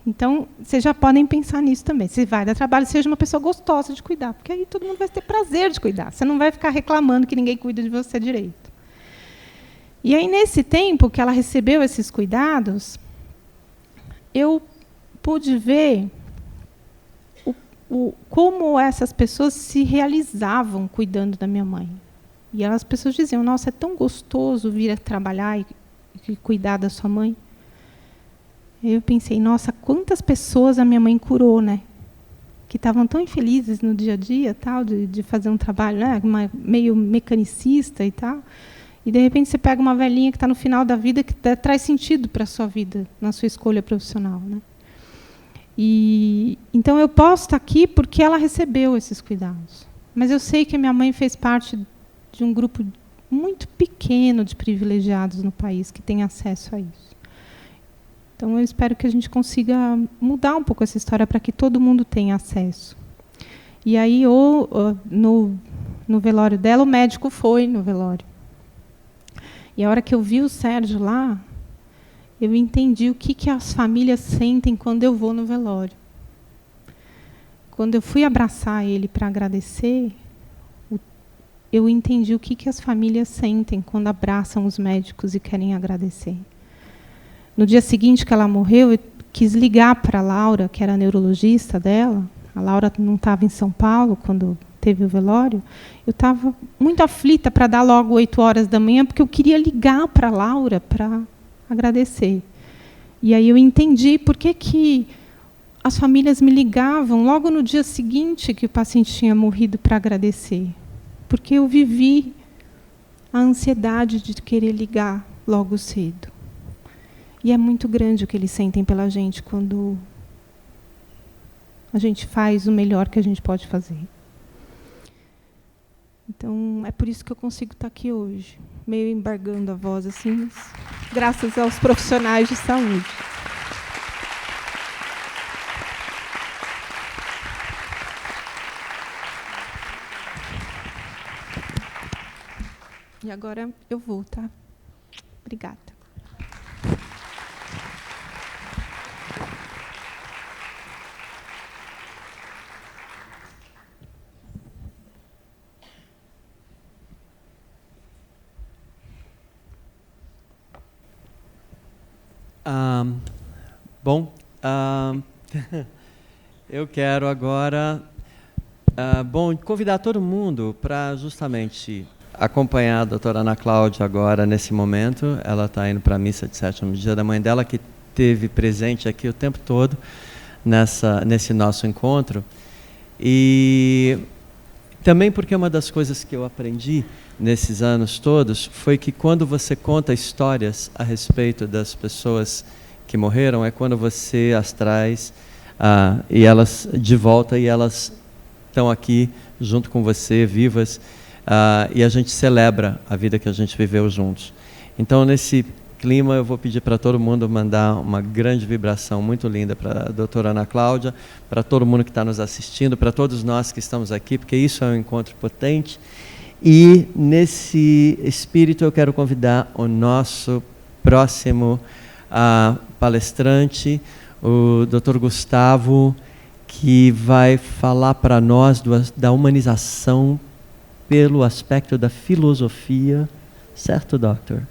Então, vocês já podem pensar nisso também. Se vai dar trabalho, seja uma pessoa gostosa de cuidar, porque aí todo mundo vai ter prazer de cuidar. Você não vai ficar reclamando que ninguém cuida de você direito. E aí, nesse tempo que ela recebeu esses cuidados, eu pude ver como essas pessoas se realizavam cuidando da minha mãe. E as pessoas diziam, nossa, é tão gostoso vir a trabalhar e cuidar da sua mãe. Eu pensei, nossa, quantas pessoas a minha mãe curou, né? Que estavam tão infelizes no dia a dia, tal, de fazer um trabalho, né, meio mecanicista e tal. E, de repente, você pega uma velhinha que está no final da vida, que traz sentido para a sua vida, na sua escolha profissional, né? Então, eu posso estar aqui porque ela recebeu esses cuidados. Mas eu sei que a minha mãe fez parte de um grupo muito pequeno de privilegiados no país que tem acesso a isso. Então, eu espero que a gente consiga mudar um pouco essa história para que todo mundo tenha acesso. E aí, no velório dela, o médico foi no velório. E a hora que eu vi o Sérgio lá, eu entendi o que as famílias sentem quando eu vou no velório. Quando eu fui abraçar ele para agradecer, eu entendi o que as famílias sentem quando abraçam os médicos e querem agradecer. No dia seguinte que ela morreu, eu quis ligar para a Laura, que era a neurologista dela. A Laura não estava em São Paulo quando teve o velório. Eu estava muito aflita para dar logo 8 horas da manhã, porque eu queria ligar para a Laura para agradecer. E aí eu entendi por que as famílias me ligavam logo no dia seguinte que o paciente tinha morrido para agradecer. Porque eu vivi a ansiedade de querer ligar logo cedo. E é muito grande o que eles sentem pela gente quando a gente faz o melhor que a gente pode fazer. Então, é por isso que eu consigo estar aqui hoje, meio embargando a voz, assim, graças aos profissionais de saúde. E agora eu vou, tá? Obrigada. Eu quero agora convidar todo mundo para justamente acompanhar a doutora Ana Cláudia agora nesse momento. Ela está indo para a missa de 7º dia da mãe dela, que esteve presente aqui o tempo todo nesse nosso encontro. E também porque uma das coisas que eu aprendi nesses anos todos foi que quando você conta histórias a respeito das pessoas que morreram é quando você as traz e elas de volta e elas estão aqui junto com você, vivas, e a gente celebra a vida que a gente viveu juntos. Então, nesse clima, eu vou pedir para todo mundo mandar uma grande vibração muito linda para a doutora Ana Cláudia, para todo mundo que está nos assistindo, para todos nós que estamos aqui, porque isso é um encontro potente. E, nesse espírito, eu quero convidar o nosso próximo palestrante, o Dr. Gustavo, que vai falar para nós da humanização pelo aspecto da filosofia. Certo, doutor?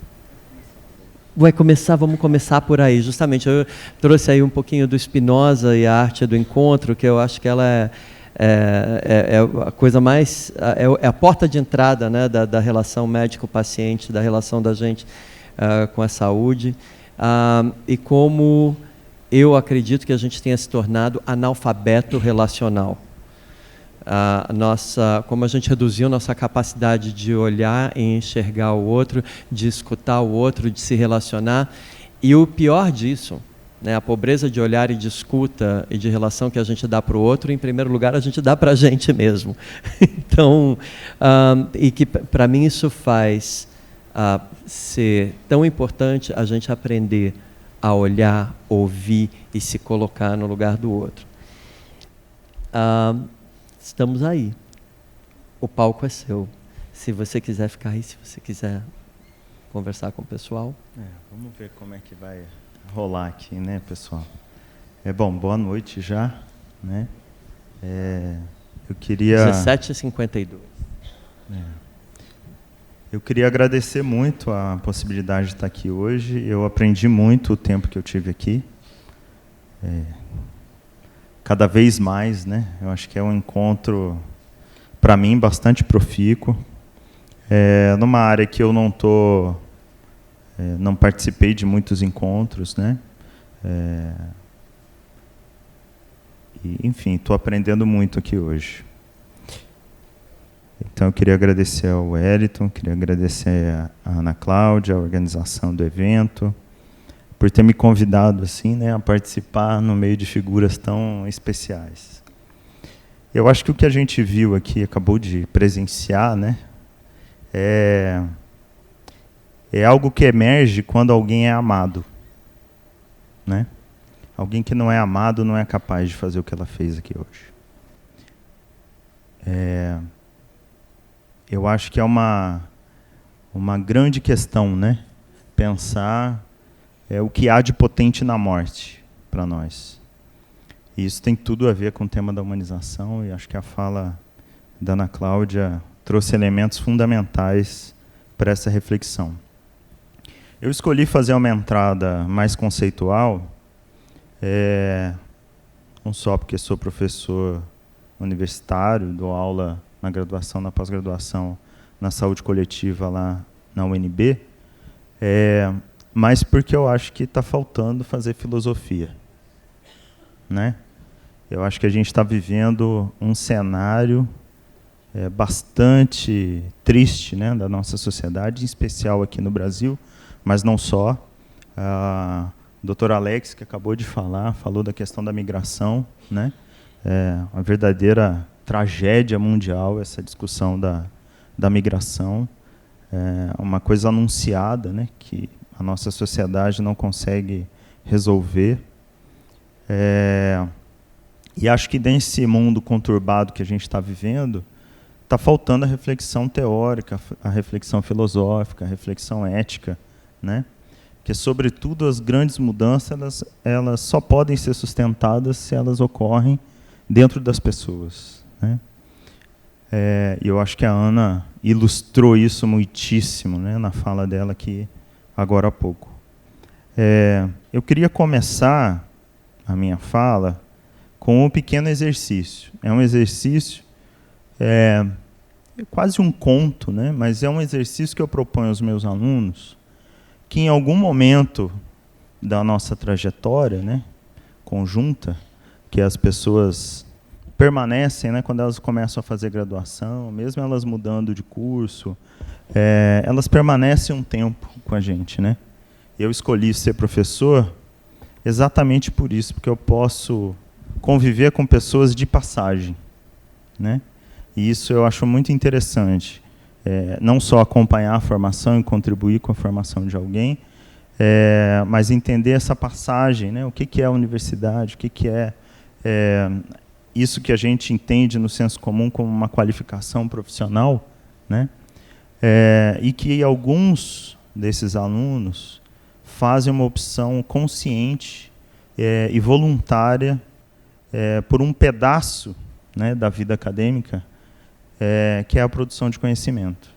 Vamos começar por aí. Justamente, eu trouxe aí um pouquinho do Spinoza e a arte do encontro, que eu acho que ela é a coisa mais... É a porta de entrada, né, da relação médico-paciente, da relação da gente com a saúde. E como eu acredito que a gente tenha se tornado analfabeto relacional. Como a gente reduziu nossa capacidade de olhar e enxergar o outro, de escutar o outro, de se relacionar. E o pior disso, né, a pobreza de olhar e de escuta e de relação que a gente dá para o outro, em primeiro lugar, a gente dá para a gente mesmo. Então, e que para mim isso faz ser tão importante a gente aprender a olhar, ouvir e se colocar no lugar do outro. Estamos aí. O palco é seu. Se você quiser ficar aí, se você quiser conversar com o pessoal. Vamos ver como é que vai rolar aqui, né, pessoal? Bom, boa noite já, né? Eu queria... 17h52. Eu queria agradecer muito a possibilidade de estar aqui hoje. Eu aprendi muito o tempo que eu tive aqui. Cada vez mais, né? Eu acho que é um encontro, para mim, bastante profícuo. Numa área que eu não participei de muitos encontros, né? Enfim, estou aprendendo muito aqui hoje. Então, eu queria agradecer ao Wellington, queria agradecer a Ana Cláudia, a organização do evento, por ter me convidado assim, né, a participar no meio de figuras tão especiais. Eu acho que o que a gente viu aqui, acabou de presenciar, né, é algo que emerge quando alguém é amado, né? Alguém que não é amado não é capaz de fazer o que ela fez aqui hoje. Eu acho que é uma grande questão, né? Pensar o que há de potente na morte para nós. E isso tem tudo a ver com o tema da humanização, e acho que a fala da Ana Cláudia trouxe elementos fundamentais para essa reflexão. Eu escolhi fazer uma entrada mais conceitual, não só porque sou professor universitário, dou aula na graduação, na pós-graduação, na saúde coletiva lá na UNB, mas porque eu acho que está faltando fazer filosofia, né? Eu acho que a gente está vivendo um cenário bastante triste, né, da nossa sociedade, em especial aqui no Brasil, mas não só. O Dr. Alex, que acabou de falar, falou da questão da migração, né? Uma verdadeira tragédia mundial essa discussão da migração, uma coisa anunciada, né, que a nossa sociedade não consegue resolver. E acho que nesse mundo conturbado que a gente está vivendo, está faltando a reflexão teórica, a reflexão filosófica, a reflexão ética, né? Porque, sobretudo, as grandes mudanças elas só podem ser sustentadas se elas ocorrem dentro das pessoas, né? E eu acho que a Ana ilustrou isso muitíssimo, né, na fala dela aqui agora há pouco. Eu queria começar a minha fala com um pequeno exercício. É um exercício, quase um conto, né, mas é um exercício que eu proponho aos meus alunos, que em algum momento da nossa trajetória, né, conjunta, que as pessoas permanecem, né, quando elas começam a fazer graduação, mesmo elas mudando de curso, elas permanecem um tempo com a gente, né? Eu escolhi ser professor exatamente por isso, porque eu posso conviver com pessoas de passagem, né? E isso eu acho muito interessante. Não só acompanhar a formação e contribuir com a formação de alguém, mas entender essa passagem, né? O que é a universidade, o que é isso que a gente entende no senso comum como uma qualificação profissional, né? E que alguns desses alunos fazem uma opção consciente e voluntária por um pedaço, né, da vida acadêmica, que é a produção de conhecimento.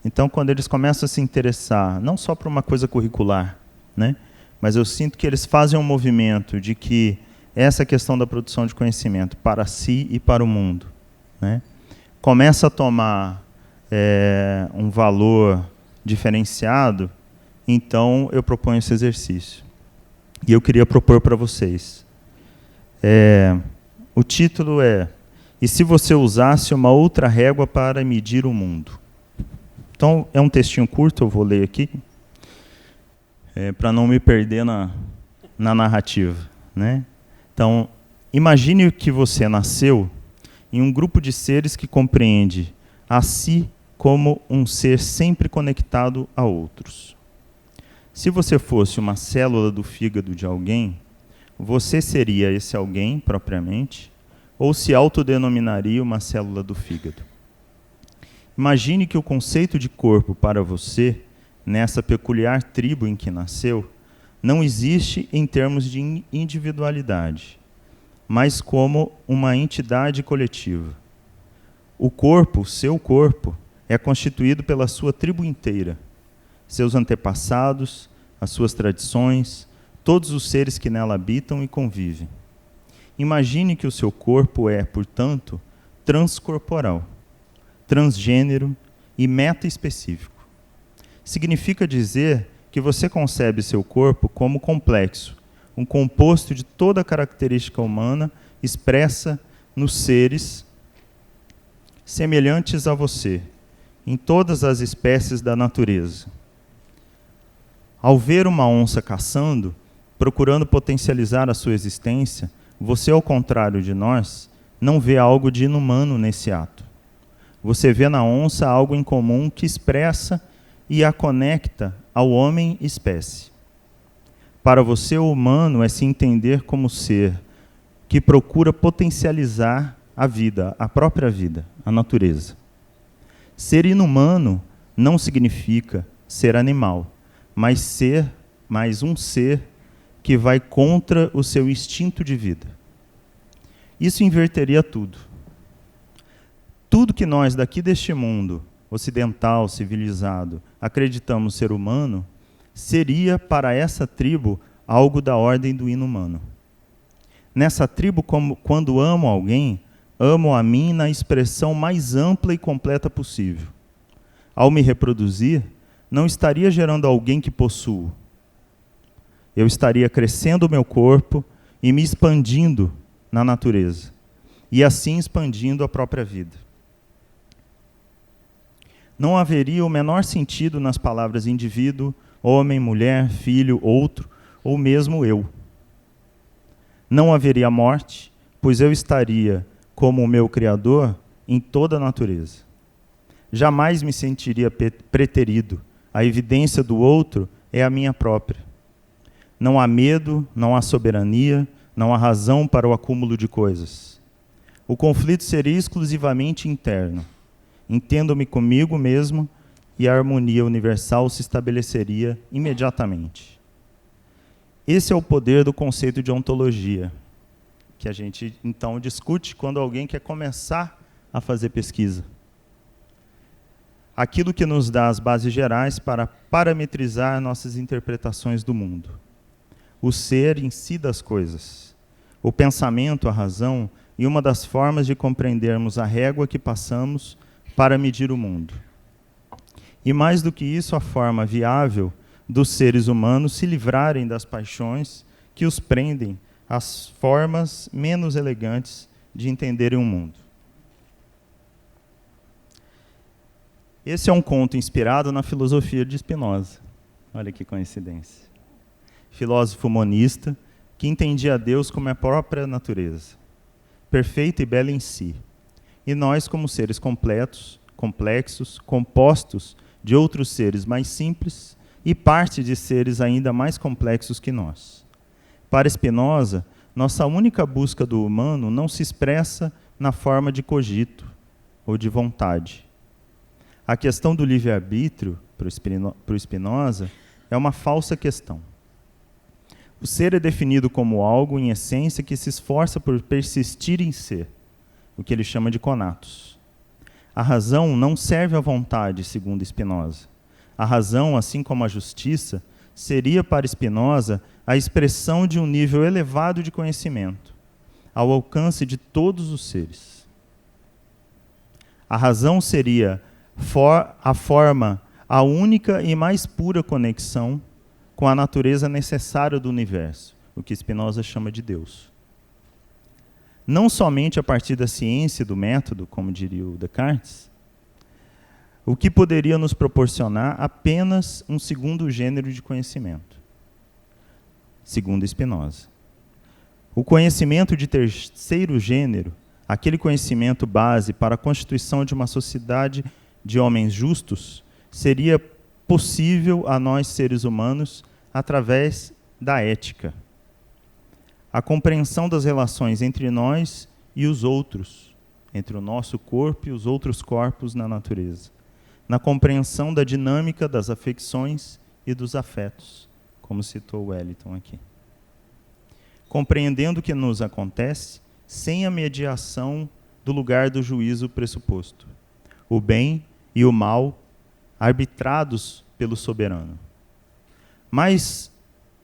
Então, quando eles começam a se interessar, não só por uma coisa curricular, né, mas eu sinto que eles fazem um movimento de que essa questão da produção de conhecimento para si e para o mundo, né, começa a tomar um valor diferenciado, então eu proponho esse exercício. E eu queria propor para vocês. O título é: E se você usasse uma outra régua para medir o mundo? Então, é um textinho curto, eu vou ler aqui, para não me perder na narrativa, né? Então, imagine que você nasceu em um grupo de seres que compreende a si como um ser sempre conectado a outros. Se você fosse uma célula do fígado de alguém, você seria esse alguém, propriamente, ou se autodenominaria uma célula do fígado. Imagine que o conceito de corpo para você, nessa peculiar tribo em que nasceu, não existe em termos de individualidade, mas como uma entidade coletiva. O corpo, seu corpo, é constituído pela sua tribo inteira, seus antepassados, as suas tradições, todos os seres que nela habitam e convivem. Imagine que o seu corpo é, portanto, transcorporal, transgênero e meta-específico. Significa dizer que você concebe seu corpo como complexo, um composto de toda a característica humana expressa nos seres semelhantes a você, em todas as espécies da natureza. Ao ver uma onça caçando, procurando potencializar a sua existência, você, ao contrário de nós, não vê algo de inumano nesse ato. Você vê na onça algo em comum que expressa e a conecta ao homem espécie. Para você, o humano é se entender como ser que procura potencializar a vida, a própria vida, a natureza. Ser inumano não significa ser animal, mas um ser que vai contra o seu instinto de vida. Isso inverteria tudo. Tudo que nós daqui deste mundo, ocidental, civilizado, acreditamos ser humano, seria para essa tribo algo da ordem do inumano. Nessa tribo, quando amo alguém, amo a mim na expressão mais ampla e completa possível. Ao me reproduzir, não estaria gerando alguém que possuo. Eu estaria crescendo o meu corpo e me expandindo na natureza, e assim expandindo a própria vida. Não haveria o menor sentido nas palavras indivíduo, homem, mulher, filho, outro, ou mesmo eu. Não haveria morte, pois eu estaria, como o meu Criador, em toda a natureza. Jamais me sentiria preterido. A evidência do outro é a minha própria. Não há medo, não há soberania, não há razão para o acúmulo de coisas. O conflito seria exclusivamente interno. Entendo-me comigo mesmo e a harmonia universal se estabeleceria imediatamente. Esse é o poder do conceito de ontologia, que a gente, então, discute quando alguém quer começar a fazer pesquisa. Aquilo que nos dá as bases gerais para parametrizar nossas interpretações do mundo. O ser em si das coisas. O pensamento, a razão, e uma das formas de compreendermos a régua que passamos para medir o mundo. E mais do que isso, a forma viável dos seres humanos se livrarem das paixões que os prendem às formas menos elegantes de entenderem o mundo. Esse é um conto inspirado na filosofia de Spinoza. Olha que coincidência. Filósofo monista que entendia a Deus como a própria natureza, perfeita e bela em si, e nós como seres completos, complexos, compostos de outros seres mais simples e parte de seres ainda mais complexos que nós. Para Spinoza, nossa única busca do humano não se expressa na forma de cogito ou de vontade. A questão do livre-arbítrio, para o Spinoza, é uma falsa questão. O ser é definido como algo, em essência, que se esforça por persistir em ser, o que ele chama de conatos. A razão não serve à vontade, segundo Spinoza. A razão, assim como a justiça, seria para Spinoza a expressão de um nível elevado de conhecimento, ao alcance de todos os seres. A razão seria a única e mais pura conexão com a natureza necessária do universo, o que Spinoza chama de Deus. Não somente a partir da ciência e do método, como diria o Descartes, o que poderia nos proporcionar apenas um segundo gênero de conhecimento, segundo Spinoza. O conhecimento de terceiro gênero, aquele conhecimento base para a constituição de uma sociedade de homens justos, seria possível a nós, seres humanos, através da ética. A compreensão das relações entre nós e os outros, entre o nosso corpo e os outros corpos na natureza. Na compreensão da dinâmica das afecções e dos afetos, como citou Wellington aqui. Compreendendo o que nos acontece sem a mediação do lugar do juízo pressuposto. O bem e o mal arbitrados pelo soberano, mas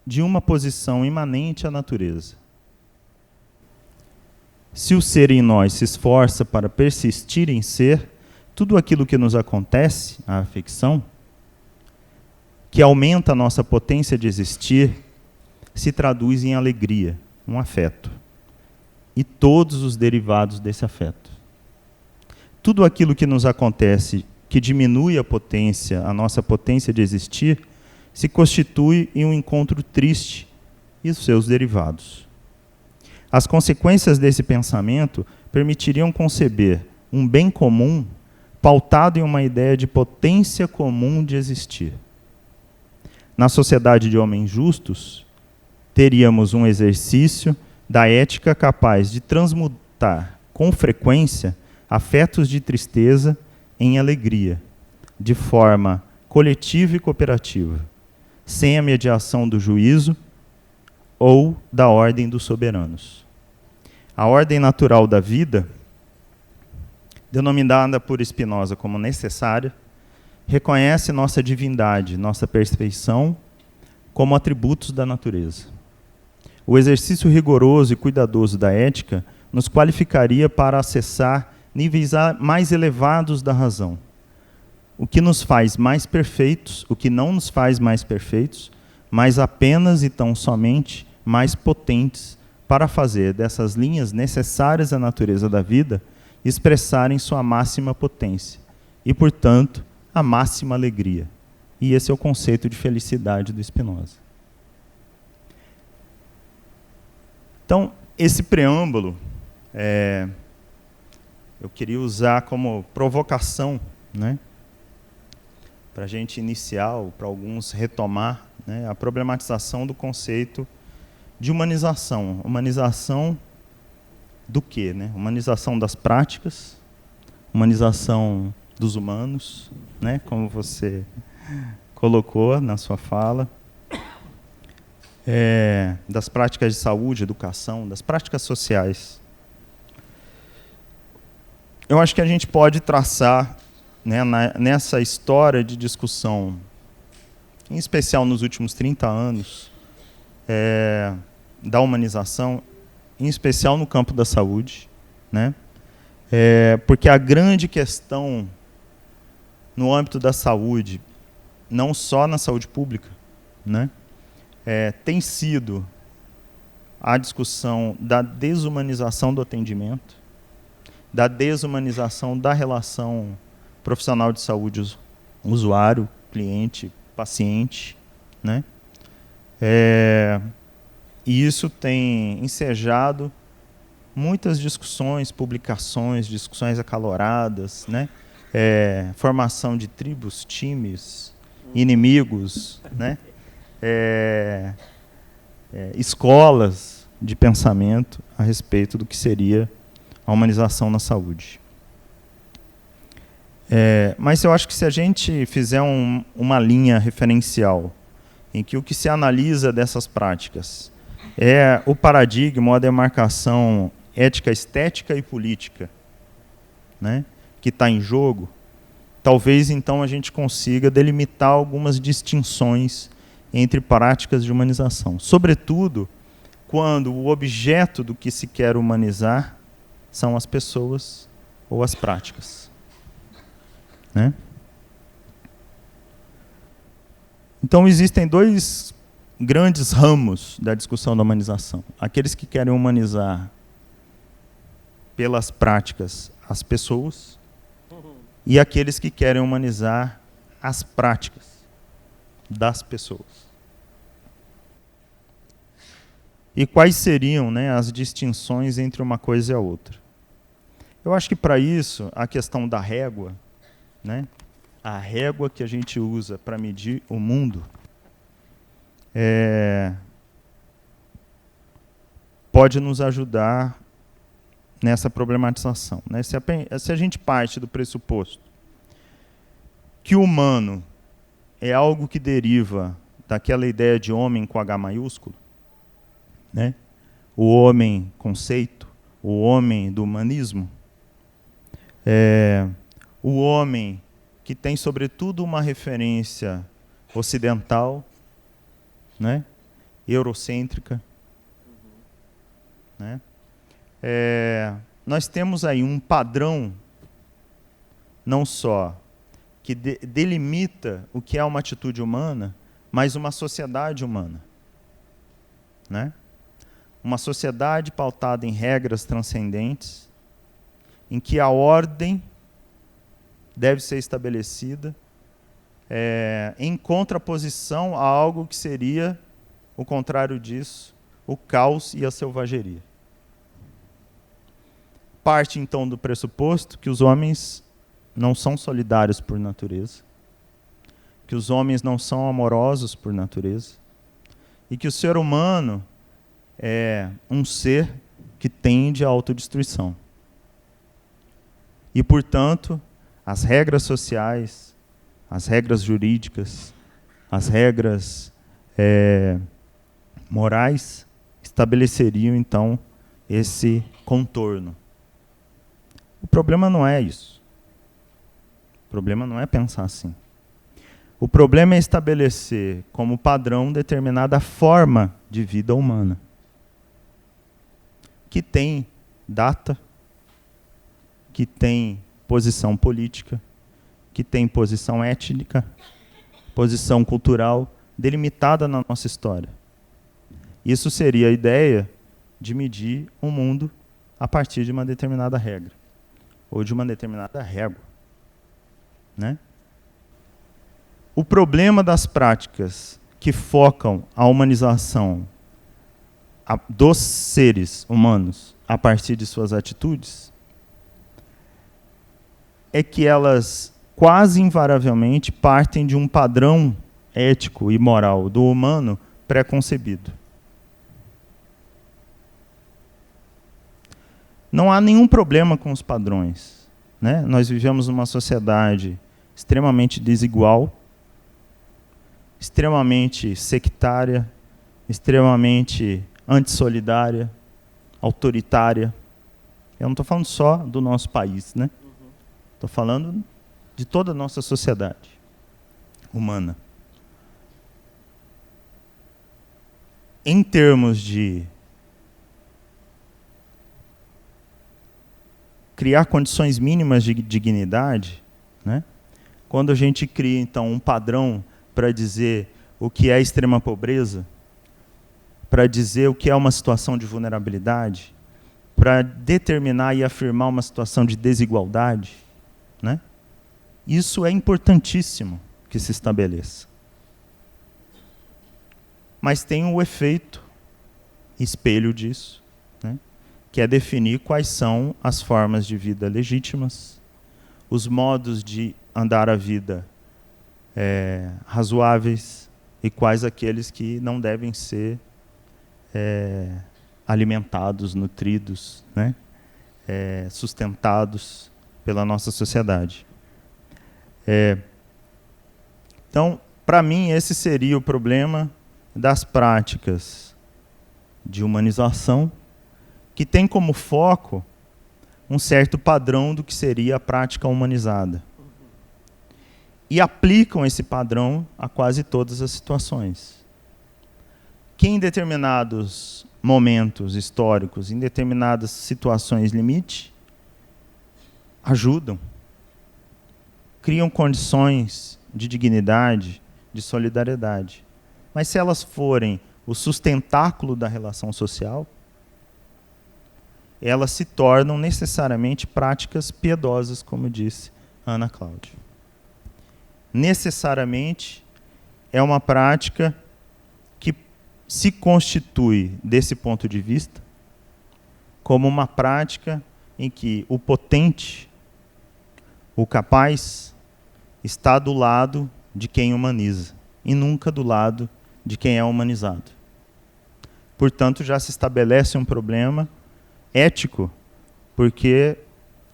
de uma posição imanente à natureza. Se o ser em nós se esforça para persistir em ser, tudo aquilo que nos acontece, a afecção, que aumenta a nossa potência de existir, se traduz em alegria, um afeto, e todos os derivados desse afeto. Tudo aquilo que nos acontece que diminui a nossa potência de existir, se constitui em um encontro triste e os seus derivados. As consequências desse pensamento permitiriam conceber um bem comum pautado em uma ideia de potência comum de existir. Na sociedade de homens justos, teríamos um exercício da ética capaz de transmutar com frequência afetos de tristeza em alegria, de forma coletiva e cooperativa, sem a mediação do juízo ou da ordem dos soberanos. A ordem natural da vida, denominada por Spinoza como necessária, reconhece nossa divindade, nossa perfeição, como atributos da natureza. O exercício rigoroso e cuidadoso da ética nos qualificaria para acessar níveis mais elevados da razão, o que nos faz mais perfeitos, o que não nos faz mais perfeitos, mas apenas e tão somente mais potentes para fazer dessas linhas necessárias à natureza da vida expressarem sua máxima potência e, portanto, a máxima alegria. E esse é o conceito de felicidade do Spinoza. Então, esse preâmbulo eu queria usar como provocação, né, para a gente iniciar, ou para alguns retomar, né, a problematização do conceito de humanização. Humanização do quê? Né? Humanização das práticas, humanização dos humanos, né, como você colocou na sua fala, das práticas de saúde, educação, das práticas sociais. Eu acho que a gente pode traçar, né, nessa história de discussão, em especial nos últimos 30 anos, da humanização, em especial no campo da saúde, né, porque a grande questão no âmbito da saúde, não só na saúde pública, né, tem sido a discussão da desumanização do atendimento, da desumanização da relação profissional de saúde usuário, cliente, paciente, né? E isso tem ensejado muitas discussões, publicações, discussões acaloradas, né? Formação de tribos, times, inimigos, né? Escolas de pensamento a respeito do que seria a humanização na saúde. Mas eu acho que se a gente fizer uma linha referencial em que o que se analisa dessas práticas é o paradigma, a demarcação ética, estética e política, né, que está em jogo, talvez então a gente consiga delimitar algumas distinções entre práticas de humanização. Sobretudo, quando o objeto do que se quer humanizar são as pessoas ou as práticas. Né? Então, existem dois grandes ramos da discussão da humanização. Aqueles que querem humanizar pelas práticas as pessoas e aqueles que querem humanizar as práticas das pessoas. E quais seriam, né, as distinções entre uma coisa e a outra? Eu acho que, para isso, a questão da régua, né, a régua que a gente usa para medir o mundo, pode nos ajudar nessa problematização. Né? Se a gente parte do pressuposto que o humano é algo que deriva daquela ideia de homem com H maiúsculo, né? O homem conceito, o homem do humanismo, o homem que tem, sobretudo, uma referência ocidental, né? Eurocêntrica. Né? Nós temos aí um padrão, não só que delimita o que é uma atitude humana, mas uma sociedade humana. Né? Uma sociedade pautada em regras transcendentes, em que a ordem deve ser estabelecida em contraposição a algo que seria o contrário disso, o caos e a selvageria. Parte, então, do pressuposto que os homens não são solidários por natureza, que os homens não são amorosos por natureza, e que o ser humano é um ser que tende à autodestruição. E, portanto, as regras sociais, as regras jurídicas, as regras morais estabeleceriam, então, esse contorno. O problema não é isso. O problema não é pensar assim. O problema é estabelecer como padrão determinada forma de vida humana, que tem data, que tem posição política, que tem posição étnica, posição cultural, delimitada na nossa história. Isso seria a ideia de medir o mundo a partir de uma determinada regra, ou de uma determinada régua. Né? O problema das práticas que focam a humanização dos seres humanos a partir de suas atitudes é que elas quase invariavelmente partem de um padrão ético e moral do humano pré-concebido. Não há nenhum problema com os padrões. Né? Nós vivemos numa sociedade extremamente desigual, extremamente sectária, extremamente antissolidária, autoritária. Eu não estou falando só do nosso país, né? Estou falando de toda a nossa sociedade humana. Em termos de criar condições mínimas de dignidade, né? Quando a gente cria, então, um padrão para dizer o que é extrema pobreza, para dizer o que é uma situação de vulnerabilidade, para determinar e afirmar uma situação de desigualdade, né? Isso é importantíssimo que se estabeleça. Mas tem um efeito espelho disso, né? Que é definir quais são as formas de vida legítimas, os modos de andar a vida razoáveis e quais aqueles que não devem ser alimentados, nutridos, né? Sustentados pela nossa sociedade. Então, para mim, esse seria o problema das práticas de humanização, que tem como foco um certo padrão do que seria a prática humanizada. E aplicam esse padrão a quase todas as situações. Que em determinados momentos históricos, em determinadas situações limite, ajudam, criam condições de dignidade, de solidariedade. Mas se elas forem o sustentáculo da relação social, elas se tornam necessariamente práticas piedosas, como disse Ana Cláudia. Necessariamente é uma prática que se constitui, desse ponto de vista, como uma prática em que o potente, o capaz, está do lado de quem humaniza e nunca do lado de quem é humanizado. Portanto, já se estabelece um problema ético, porque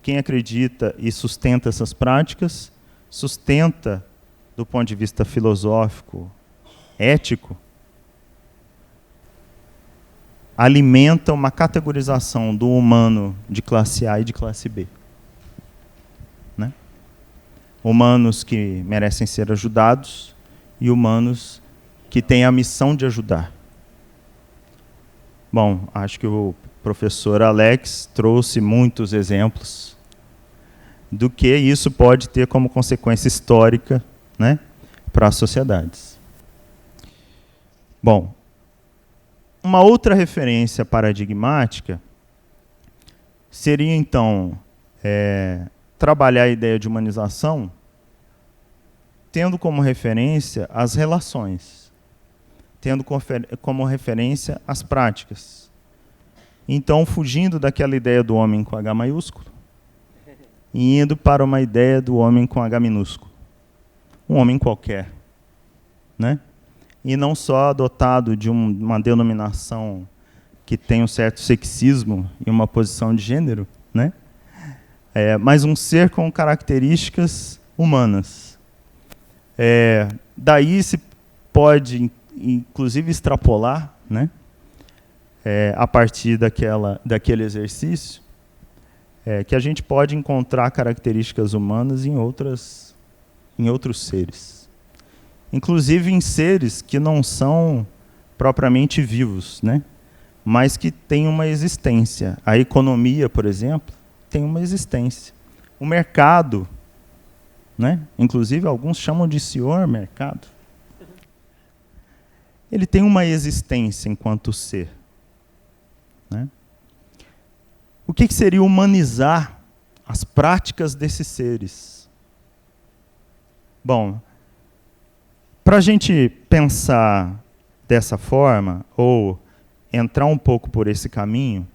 quem acredita e sustenta essas práticas, sustenta, do ponto de vista filosófico, ético, alimenta uma categorização do humano de classe A e de classe B. Né? Humanos que merecem ser ajudados e humanos que têm a missão de ajudar. Bom, acho que o professor Alex trouxe muitos exemplos do que isso pode ter como consequência histórica, né, para as sociedades. Bom, uma outra referência paradigmática seria, então, trabalhar a ideia de humanização tendo como referência as relações, tendo como referência as práticas. Então, fugindo daquela ideia do homem com H maiúsculo e indo para uma ideia do homem com H minúsculo. Um homem qualquer, né? E não só dotado de uma denominação que tem um certo sexismo e uma posição de gênero, né? Mas um ser com características humanas. Daí se pode, inclusive, extrapolar, né? A partir daquele exercício, que a gente pode encontrar características humanas em outros seres. Inclusive em seres que não são propriamente vivos, né? Mas que têm uma existência. A economia, por exemplo, tem uma existência. O mercado, né? Inclusive alguns chamam de senhor mercado. Ele tem uma existência enquanto ser. Né? O que seria humanizar as práticas desses seres? Bom, para a gente pensar dessa forma, ou entrar um pouco por esse caminho,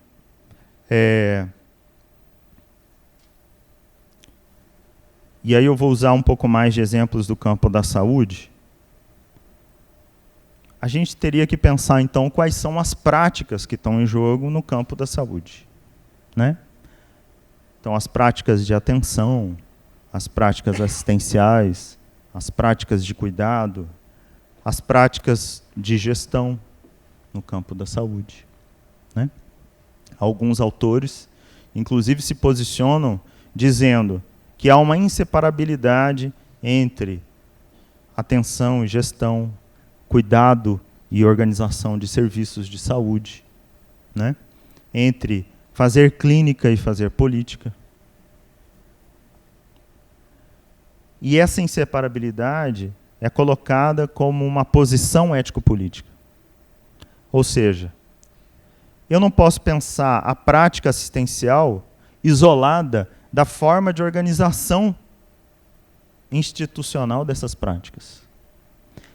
e aí eu vou usar um pouco mais de exemplos do campo da saúde, a gente teria que pensar, então, quais são as práticas que estão em jogo no campo da saúde. Né? Então, as práticas de atenção, as práticas assistenciais, as práticas de cuidado, as práticas de gestão no campo da saúde. Né? Alguns autores, inclusive, se posicionam dizendo que há uma inseparabilidade entre atenção e gestão, cuidado e organização de serviços de saúde, né? Entre fazer clínica e fazer política. E essa inseparabilidade é colocada como uma posição ético-política. Ou seja, eu não posso pensar a prática assistencial isolada da forma de organização institucional dessas práticas.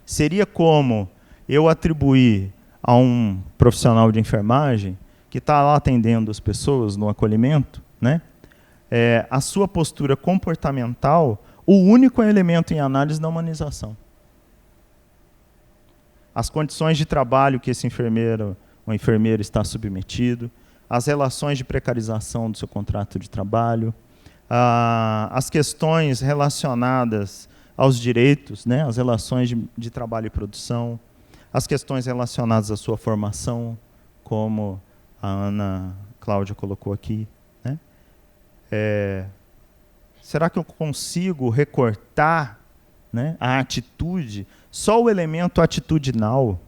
Seria como eu atribuir a um profissional de enfermagem que está lá atendendo as pessoas no acolhimento, né? A sua postura comportamental, o único elemento em análise da humanização. As condições de trabalho que esse enfermeiro ou enfermeira está submetido, as relações de precarização do seu contrato de trabalho, as questões relacionadas aos direitos, né, as relações de trabalho e produção, as questões relacionadas à sua formação, como a Ana Cláudia colocou aqui. Né? Será que eu consigo recortar, né, a atitude, só o elemento atitudinal,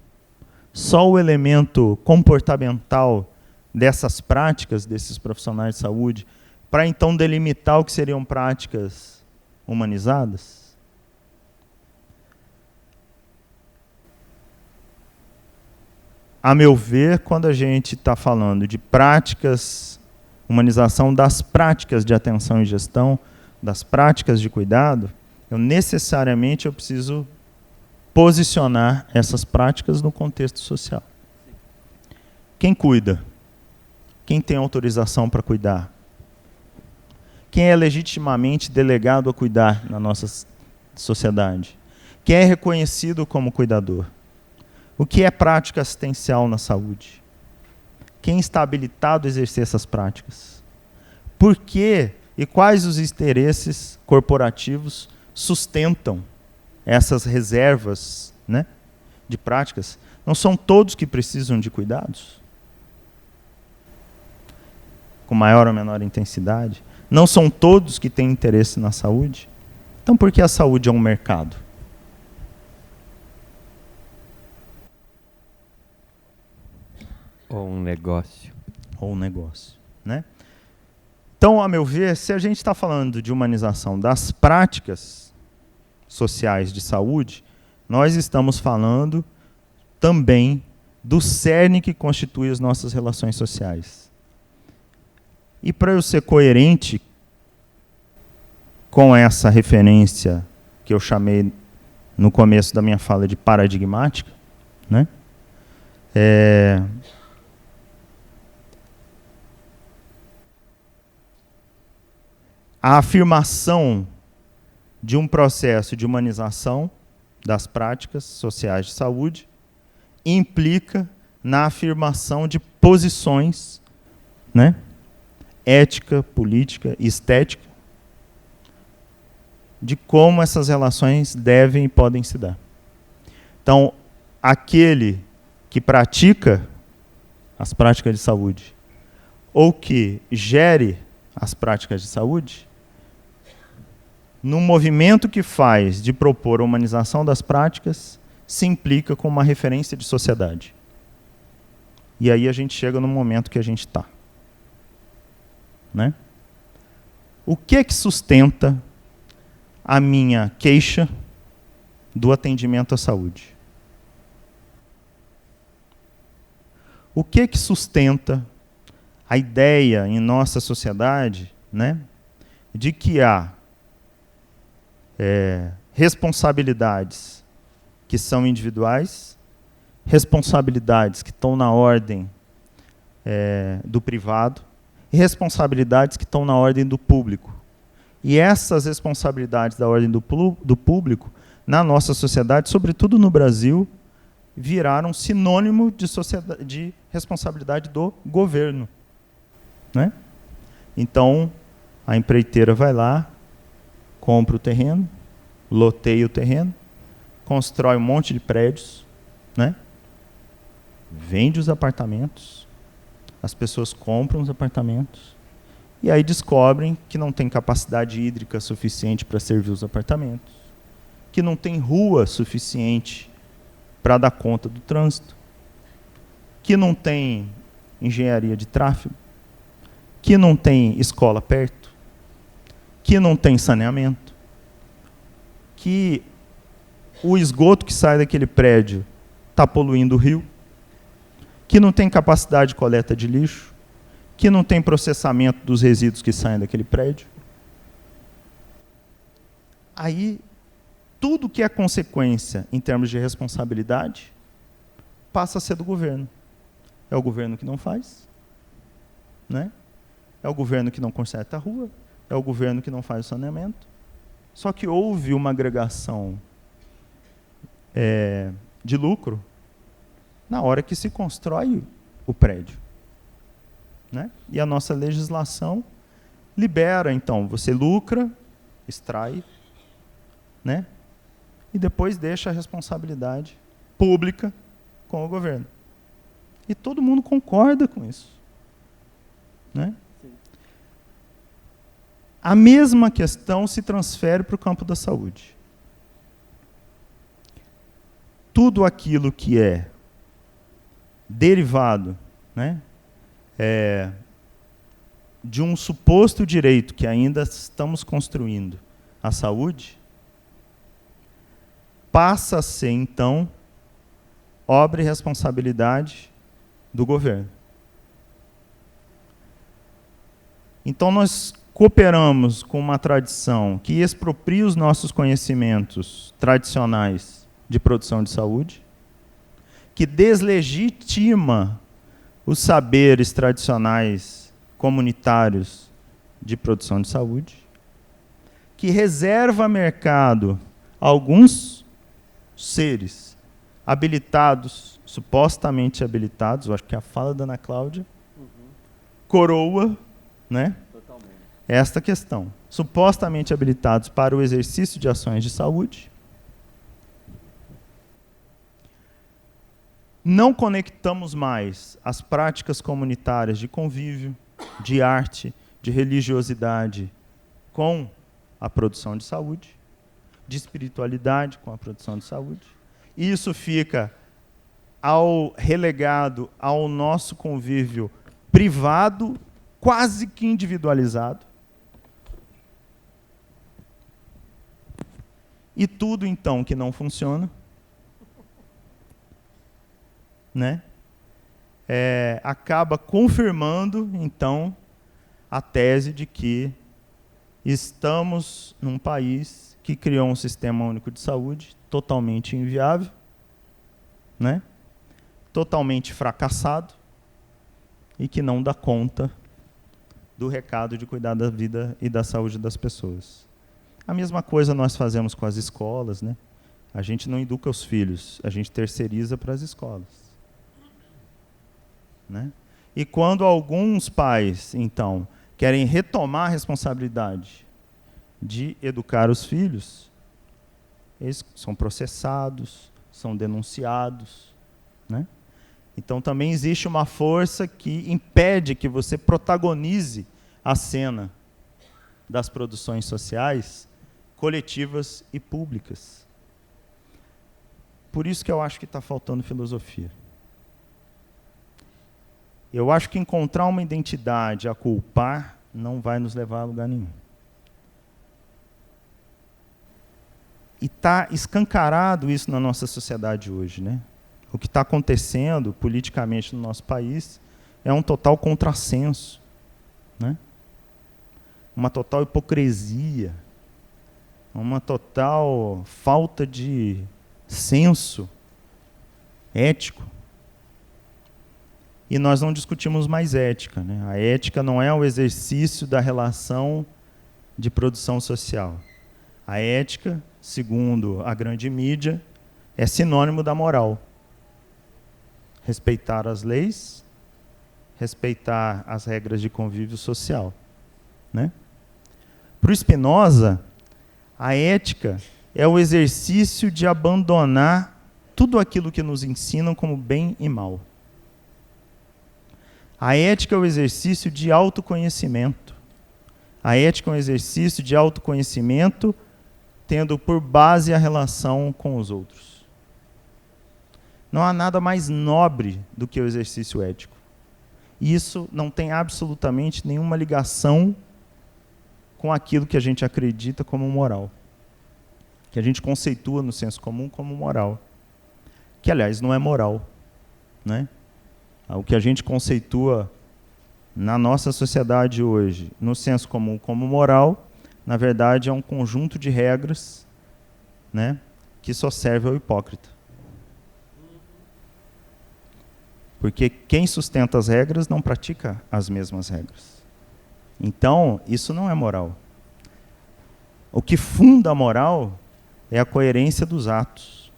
só o elemento comportamental dessas práticas, desses profissionais de saúde, para então delimitar o que seriam práticas humanizadas? A meu ver, quando a gente está falando de práticas, humanização das práticas de atenção e gestão, das práticas de cuidado, eu preciso posicionar essas práticas no contexto social. Quem cuida? Quem tem autorização para cuidar? Quem é legitimamente delegado a cuidar na nossa sociedade? Quem é reconhecido como cuidador? O que é prática assistencial na saúde? Quem está habilitado a exercer essas práticas? Por que e quais os interesses corporativos sustentam essas reservas, né, de práticas? Não são todos que precisam de cuidados? Com maior ou menor intensidade? Não são todos que têm interesse na saúde? Então, por que a saúde é um mercado? Ou um negócio. Ou um negócio, né? Então, a meu ver, se a gente está falando de humanização das práticas sociais de saúde, nós estamos falando também do cerne que constitui as nossas relações sociais. E para eu ser coerente com essa referência que eu chamei no começo da minha fala de paradigmática, né? A afirmação de um processo de humanização das práticas sociais de saúde implica na afirmação de posições, né, ética, política e estética, de como essas relações devem e podem se dar. Então, aquele que pratica as práticas de saúde ou que gere as práticas de saúde, no movimento que faz de propor a humanização das práticas, se implica com uma referência de sociedade. E aí a gente chega no momento que a gente está. Né? O que é que sustenta a minha queixa do atendimento à saúde? O que é que sustenta a ideia em nossa sociedade, né, de que há responsabilidades que são individuais, responsabilidades que estão na ordem do privado e responsabilidades que estão na ordem do público. E essas responsabilidades da ordem do público, na nossa sociedade, sobretudo no Brasil, viraram sinônimo de responsabilidade do governo. Né? Então, a empreiteira vai lá, compra o terreno, loteia o terreno, constrói um monte de prédios, né? Vende os apartamentos, as pessoas compram os apartamentos, e aí descobrem que não tem capacidade hídrica suficiente para servir os apartamentos, que não tem rua suficiente para dar conta do trânsito, que não tem engenharia de tráfego, que não tem escola perto, que não tem saneamento, que o esgoto que sai daquele prédio está poluindo o rio, que não tem capacidade de coleta de lixo, que não tem processamento dos resíduos que saem daquele prédio. Aí, tudo que é consequência em termos de responsabilidade passa a ser do governo. É o governo que não faz, né? É o governo que não conserta a rua, é o governo que não faz o saneamento. Só que houve uma agregação de lucro na hora que se constrói o prédio, né? E a nossa legislação libera, então, você lucra, extrai, né? E depois deixa a responsabilidade pública com o governo. E todo mundo concorda com isso, né? A mesma questão se transfere para o campo da saúde. Tudo aquilo que é derivado, né, de um suposto direito que ainda estamos construindo, a saúde, passa a ser, então, obra e responsabilidade do governo. Então, nós cooperamos com uma tradição que expropria os nossos conhecimentos tradicionais de produção de saúde, que deslegitima os saberes tradicionais comunitários de produção de saúde, que reserva mercado a alguns seres habilitados, supostamente habilitados, eu acho que é a fala da Ana Cláudia, coroa, né, esta questão. Supostamente habilitados para o exercício de ações de saúde, não conectamos mais as práticas comunitárias de convívio, de arte, de religiosidade com a produção de saúde, de espiritualidade com a produção de saúde. E isso fica relegado ao nosso convívio privado, quase que individualizado. E tudo, então, que não funciona, né, acaba confirmando, então, a tese de que estamos num país que criou um sistema único de saúde totalmente inviável, né, totalmente fracassado e que não dá conta do recado de cuidar da vida e da saúde das pessoas. A mesma coisa nós fazemos com as escolas, né? A gente não educa os filhos, a gente terceiriza para as escolas, né? E quando alguns pais, então, querem retomar a responsabilidade de educar os filhos, eles são processados, são denunciados, né? Então também existe uma força que impede que você protagonize a cena das produções sociais, coletivas e públicas. Por isso que eu acho que está faltando filosofia. Eu acho que encontrar uma identidade a culpar não vai nos levar a lugar nenhum. E está escancarado isso na nossa sociedade hoje, né? O que está acontecendo politicamente no nosso país é um total contrassenso, né? Uma total hipocrisia, uma total falta de senso ético. E nós não discutimos mais ética, né? A ética não é o exercício da relação de produção social. A ética, segundo a grande mídia, é sinônimo da moral. Respeitar as leis, respeitar as regras de convívio social, né? Para o Spinoza, a ética é o exercício de abandonar tudo aquilo que nos ensinam como bem e mal. A ética é o exercício de autoconhecimento. A ética é um exercício de autoconhecimento tendo por base a relação com os outros. Não há nada mais nobre do que o exercício ético. E isso não tem absolutamente nenhuma ligação com aquilo que a gente acredita como moral, que a gente conceitua no senso comum como moral, que, aliás, não é moral, né? O que a gente conceitua na nossa sociedade hoje, no senso comum como moral, na verdade é um conjunto de regras, né, que só serve ao hipócrita. Porque quem sustenta as regras não pratica as mesmas regras. Então, isso não é moral. O que funda a moral é a coerência dos atos.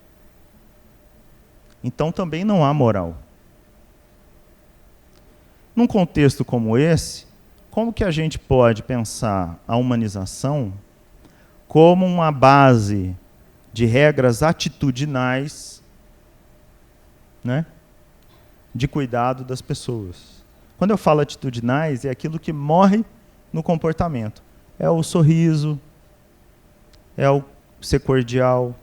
Então, também não há moral. Num contexto como esse, como que a gente pode pensar a humanização como uma base de regras atitudinais, né, de cuidado das pessoas? Quando eu falo atitudinais, é aquilo que morre no comportamento. É o sorriso, é o ser cordial,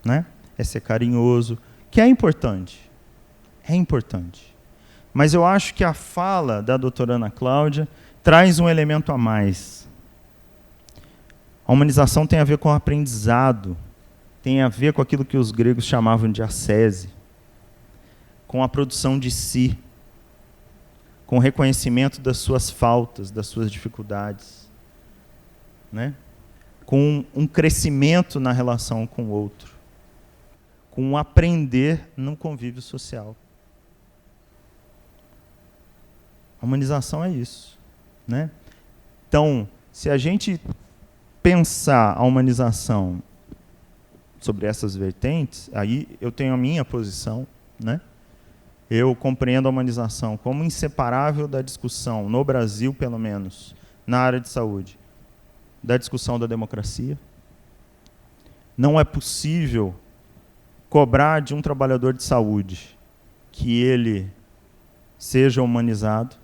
né? É ser carinhoso, que é importante. É importante. Mas eu acho que a fala da doutora Ana Cláudia traz um elemento a mais. A humanização tem a ver com o aprendizado, tem a ver com aquilo que os gregos chamavam de ascese, com a produção de si, com o reconhecimento das suas faltas, das suas dificuldades, né? Com um crescimento na relação com o outro, com um aprender no convívio social. A humanização é isso, né? Então, se a gente pensar a humanização sobre essas vertentes, aí eu tenho a minha posição, né? Eu compreendo a humanização como inseparável da discussão, no Brasil pelo menos, na área de saúde, da discussão da democracia. Não é possível cobrar de um trabalhador de saúde que ele seja humanizado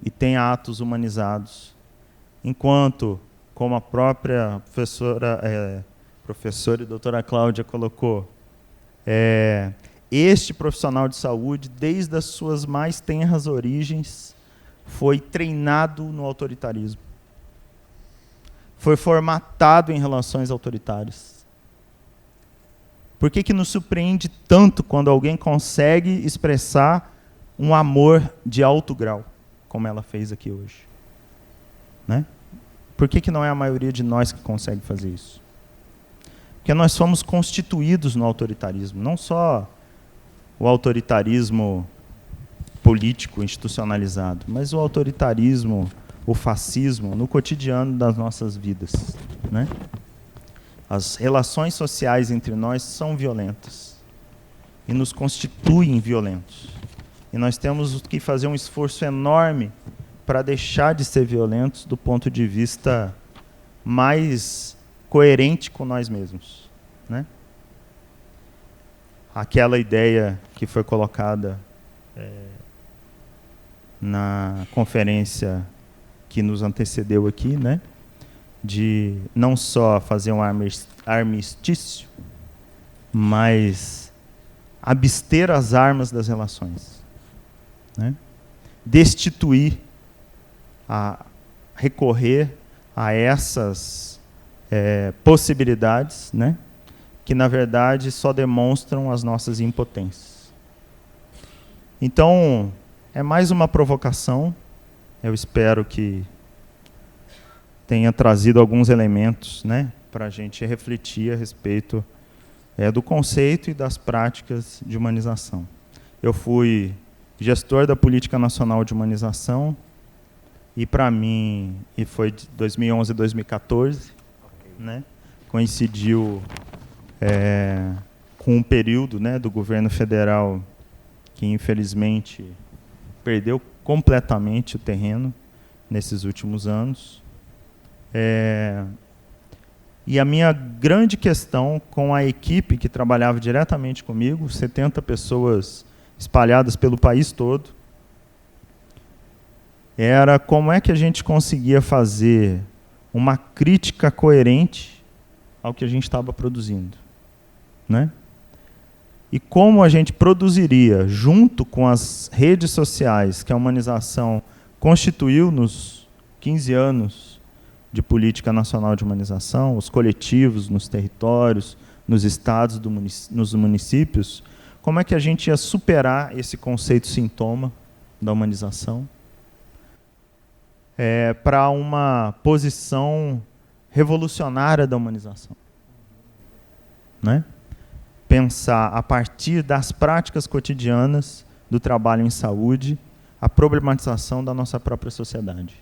e tenha atos humanizados, enquanto, como a própria professora e doutora Cláudia colocou, este profissional de saúde, desde as suas mais tenras origens, foi treinado no autoritarismo. Foi formatado em relações autoritárias. Por que nos surpreende tanto quando alguém consegue expressar um amor de alto grau, como ela fez aqui hoje? Né? Por que não é a maioria de nós que consegue fazer isso? Porque nós fomos constituídos no autoritarismo, não só o autoritarismo político institucionalizado, mas o autoritarismo, o fascismo no cotidiano das nossas vidas, né? As relações sociais entre nós são violentas e nos constituem violentos. E nós temos que fazer um esforço enorme para deixar de ser violentos do ponto de vista mais coerente com nós mesmos, né? Aquela ideia que foi colocada na conferência que nos antecedeu aqui, né, de não só fazer um armistício, mas abster as armas das relações, né? Destituir, recorrer a essas possibilidades, né, que, na verdade, só demonstram as nossas impotências. Então, é mais uma provocação. Eu espero que tenha trazido alguns elementos, né, para a gente refletir a respeito do conceito e das práticas de humanização. Eu fui gestor da Política Nacional de Humanização e, para mim, foi de 2011 a 2014, né, coincidiu com um período, né, do governo federal que, infelizmente, perdeu completamente o terreno nesses últimos anos. E a minha grande questão com a equipe que trabalhava diretamente comigo, 70 pessoas espalhadas pelo país todo, era como é que a gente conseguia fazer uma crítica coerente ao que a gente estava produzindo, né? E como a gente produziria, junto com as redes sociais que a humanização constituiu nos 15 anos de Política Nacional de Humanização, os coletivos nos territórios, nos estados, nos municípios, como é que a gente ia superar esse conceito sintoma da humanização para uma posição revolucionária da humanização, né? pensar, a partir das práticas cotidianas do trabalho em saúde, a problematização da nossa própria sociedade.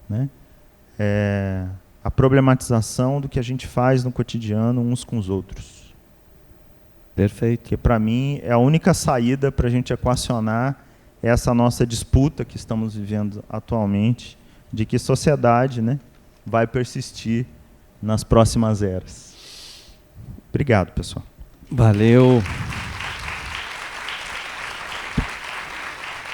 Né? A problematização do que a gente faz no cotidiano uns com os outros. Perfeito. Que, para mim, é a única saída para a gente equacionar essa nossa disputa que estamos vivendo atualmente, de que sociedade, né, vai persistir nas próximas eras. Obrigado, pessoal. Valeu.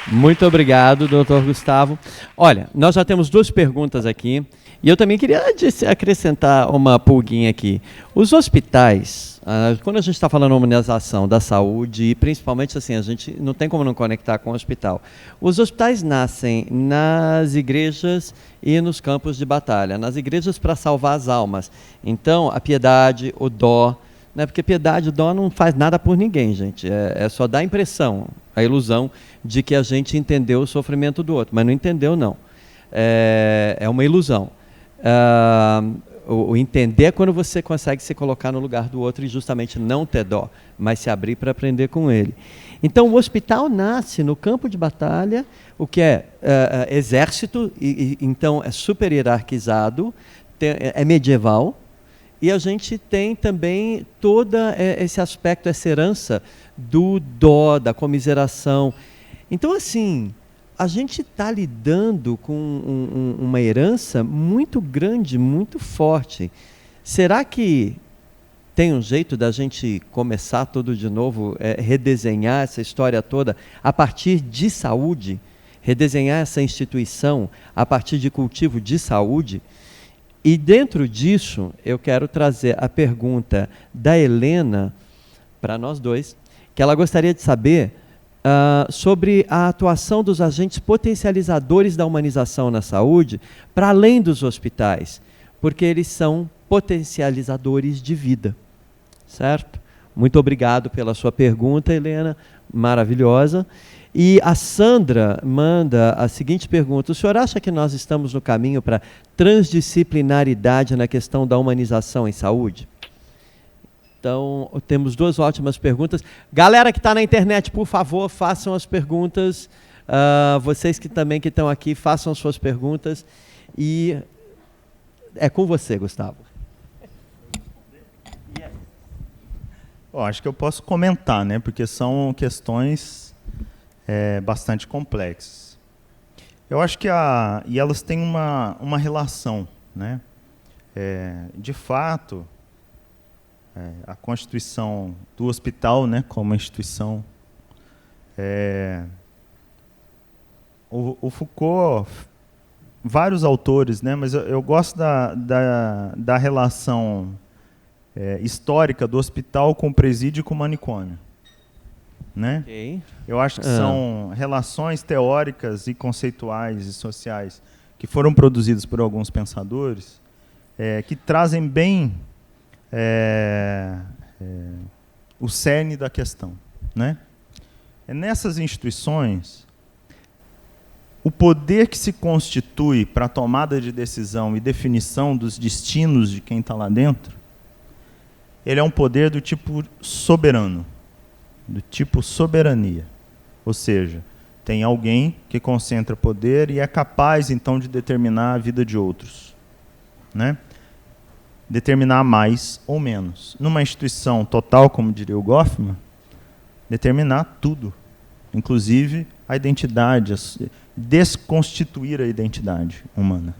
Muito obrigado, doutor Gustavo. Olha, nós já temos 2 perguntas aqui, e eu também queria acrescentar uma pulguinha aqui. Os hospitais, quando a gente está falando de humanização da saúde, e principalmente assim, a gente não tem como não conectar com o hospital. Os hospitais nascem nas igrejas e nos campos de batalha. Nas igrejas para salvar as almas. Então, a piedade, o dó, né, porque piedade e dó não faz nada por ninguém, gente. É só dar a impressão, a ilusão de que a gente entendeu o sofrimento do outro, mas não entendeu, não. É uma ilusão. O entender é quando você consegue se colocar no lugar do outro e justamente não ter dó, mas se abrir para aprender com ele. Então, o hospital nasce no campo de batalha, o que é exército, então é super hierarquizado, é medieval, e a gente tem também todo esse aspecto, essa herança do dó, da comiseração. Então, assim, a gente está lidando com uma herança muito grande, muito forte. Será que tem um jeito da gente começar tudo de novo, redesenhar essa história toda a partir de saúde, redesenhar essa instituição a partir de cultivo de saúde? E dentro disso, eu quero trazer a pergunta da Helena para nós dois, que ela gostaria de saber sobre a atuação dos agentes potencializadores da humanização na saúde para além dos hospitais, porque eles são potencializadores de vida, certo? Muito obrigado pela sua pergunta, Helena, maravilhosa. E a Sandra manda a seguinte pergunta: o senhor acha que nós estamos no caminho para transdisciplinaridade na questão da humanização em saúde? Então, temos 2 ótimas perguntas. Galera que está na internet, por favor, façam as perguntas. Vocês que também que estão aqui, façam suas perguntas. E é com você, Gustavo. Acho que eu posso comentar, né? Porque são questões bastante complexas. Eu acho que e elas têm uma relação, né? De fato, a constituição do hospital, né, como instituição, o Foucault, vários autores, né, mas eu gosto da relação histórica do hospital com o presídio e com o manicômio. Né? Okay. Eu acho que são relações teóricas e conceituais e sociais que foram produzidas por alguns pensadores que trazem bem o cerne da questão. Né? Nessas instituições, o poder que se constitui para a tomada de decisão e definição dos destinos de quem está lá dentro, ele é um poder do tipo soberano, do tipo soberania. Ou seja, tem alguém que concentra poder e é capaz, então, de determinar a vida de outros. Né? Determinar mais ou menos. Numa instituição total, como diria o Goffman, determinar tudo, inclusive a identidade, desconstituir a identidade humana.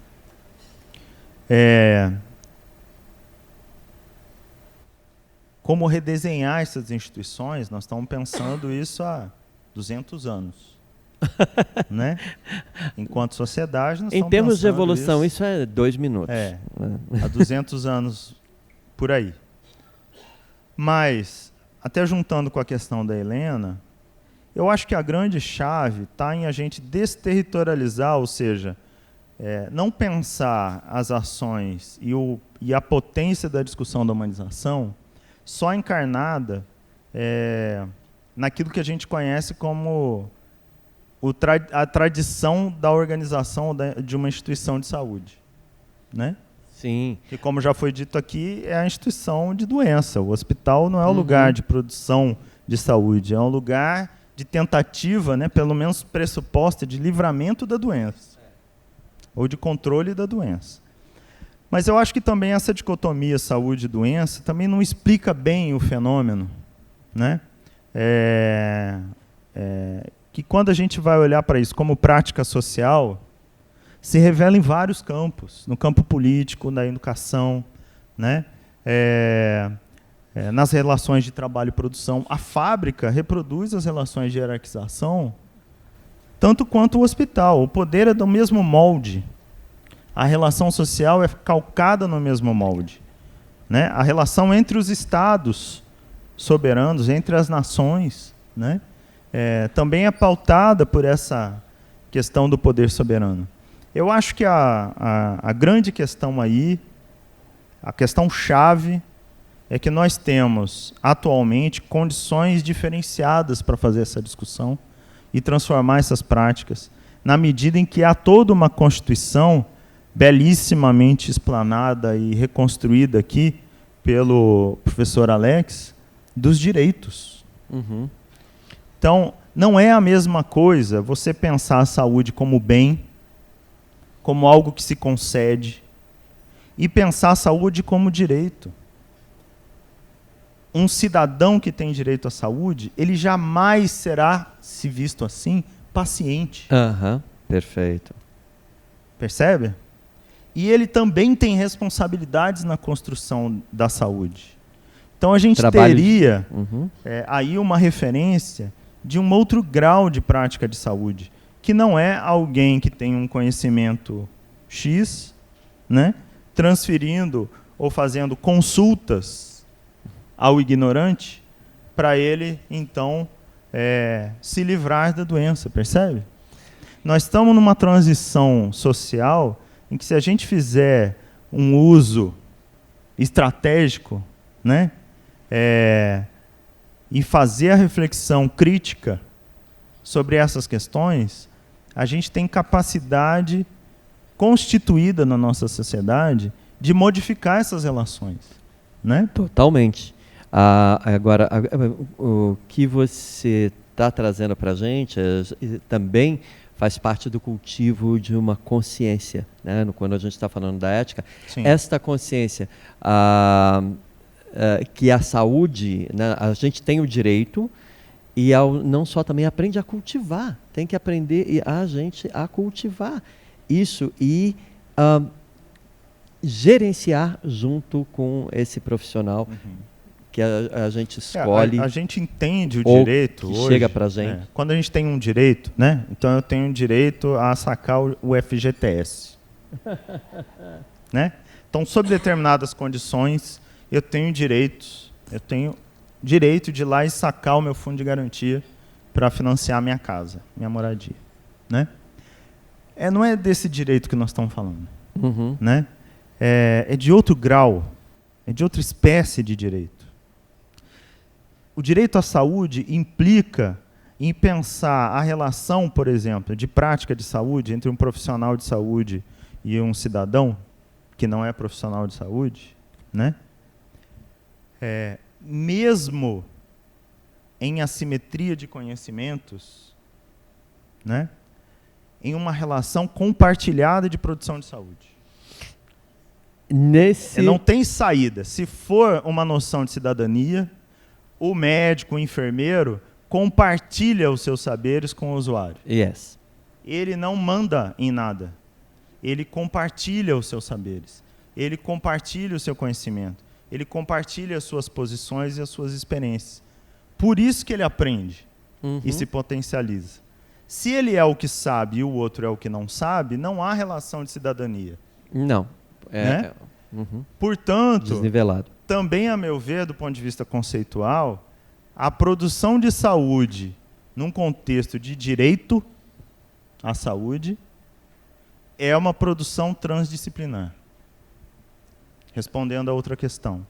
Como redesenhar essas instituições? Nós estamos pensando isso há 200 anos. Né? Enquanto sociedade, nós estamos em termos de pensando evolução, isso é 2 minutos. Há 200 anos por aí. Mas, até juntando com a questão da Helena, eu acho que a grande chave está em a gente desterritorializar, ou seja, não pensar as ações e a potência da discussão da humanização só encarnada naquilo que a gente conhece como a tradição da organização de uma instituição de saúde. Né? Sim. Que, como já foi dito aqui, é a instituição de doença. O hospital não é o lugar de produção de saúde, é um lugar de tentativa, né, pelo menos pressuposta, de livramento da doença. Ou de controle da doença. Mas eu acho que também essa dicotomia saúde e doença também não explica bem o fenômeno, né? Que quando a gente vai olhar para isso como prática social, se revela em vários campos, no campo político, na educação, né? Nas relações de trabalho e produção. A fábrica reproduz as relações de hierarquização tanto quanto o hospital. O poder é do mesmo molde. A relação social é calcada no mesmo molde, né? A relação entre os estados soberanos, entre as nações, né? Também é pautada por essa questão do poder soberano. Eu acho que a grande questão aí, a questão chave, é que nós temos atualmente condições diferenciadas para fazer essa discussão e transformar essas práticas, na medida em que há toda uma Constituição belíssimamente explanada e reconstruída aqui pelo professor Alex, dos direitos. Uhum. Então, não é a mesma coisa você pensar a saúde como bem, como algo que se concede, e pensar a saúde como direito. Um cidadão que tem direito à saúde, ele jamais será, se visto assim, paciente. Perfeito. Percebe? E ele também tem responsabilidades na construção da saúde. Então a gente teria aí uma referência de um outro grau de prática de saúde, que não é alguém que tem um conhecimento X, né, transferindo ou fazendo consultas ao ignorante para ele, então, se livrar da doença, percebe? Nós estamos numa transição social em que, se a gente fizer um uso estratégico, né, e fazer a reflexão crítica sobre essas questões, a gente tem capacidade constituída na nossa sociedade de modificar essas relações, né? Totalmente. Agora, o que você está trazendo para a gente também faz parte do cultivo de uma consciência, né? Quando a gente está falando da ética, Sim. Esta consciência que a saúde, né, a gente tem o direito e não só também aprende a cultivar, tem que aprender a gente a cultivar isso e gerenciar junto com esse profissional que a gente escolhe. A gente entende o direito que hoje. Chega para a gente. Quando a gente tem um direito, né? Então eu tenho direito a sacar o FGTS. Né? Então, sob determinadas condições, eu tenho direito de ir lá e sacar o meu fundo de garantia para financiar a minha casa, minha moradia. Né? Não é desse direito que nós estamos falando. Né? É de outro grau, é de outra espécie de direito. O direito à saúde implica em pensar a relação, por exemplo, de prática de saúde entre um profissional de saúde e um cidadão que não é profissional de saúde, né? Mesmo em assimetria de conhecimentos, né? Em uma relação compartilhada de produção de saúde. Não tem saída. Se for uma noção de cidadania, o médico, o enfermeiro, compartilha os seus saberes com o usuário. Yes. Ele não manda em nada. Ele compartilha os seus saberes. Ele compartilha o seu conhecimento. Ele compartilha as suas posições e as suas experiências. Por isso que ele aprende e se potencializa. Se ele é o que sabe e o outro é o que não sabe, não há relação de cidadania. Não. Né? Portanto, desnivelado. Também, a meu ver, do ponto de vista conceitual, a produção de saúde num contexto de direito à saúde é uma produção transdisciplinar. Respondendo a outra questão.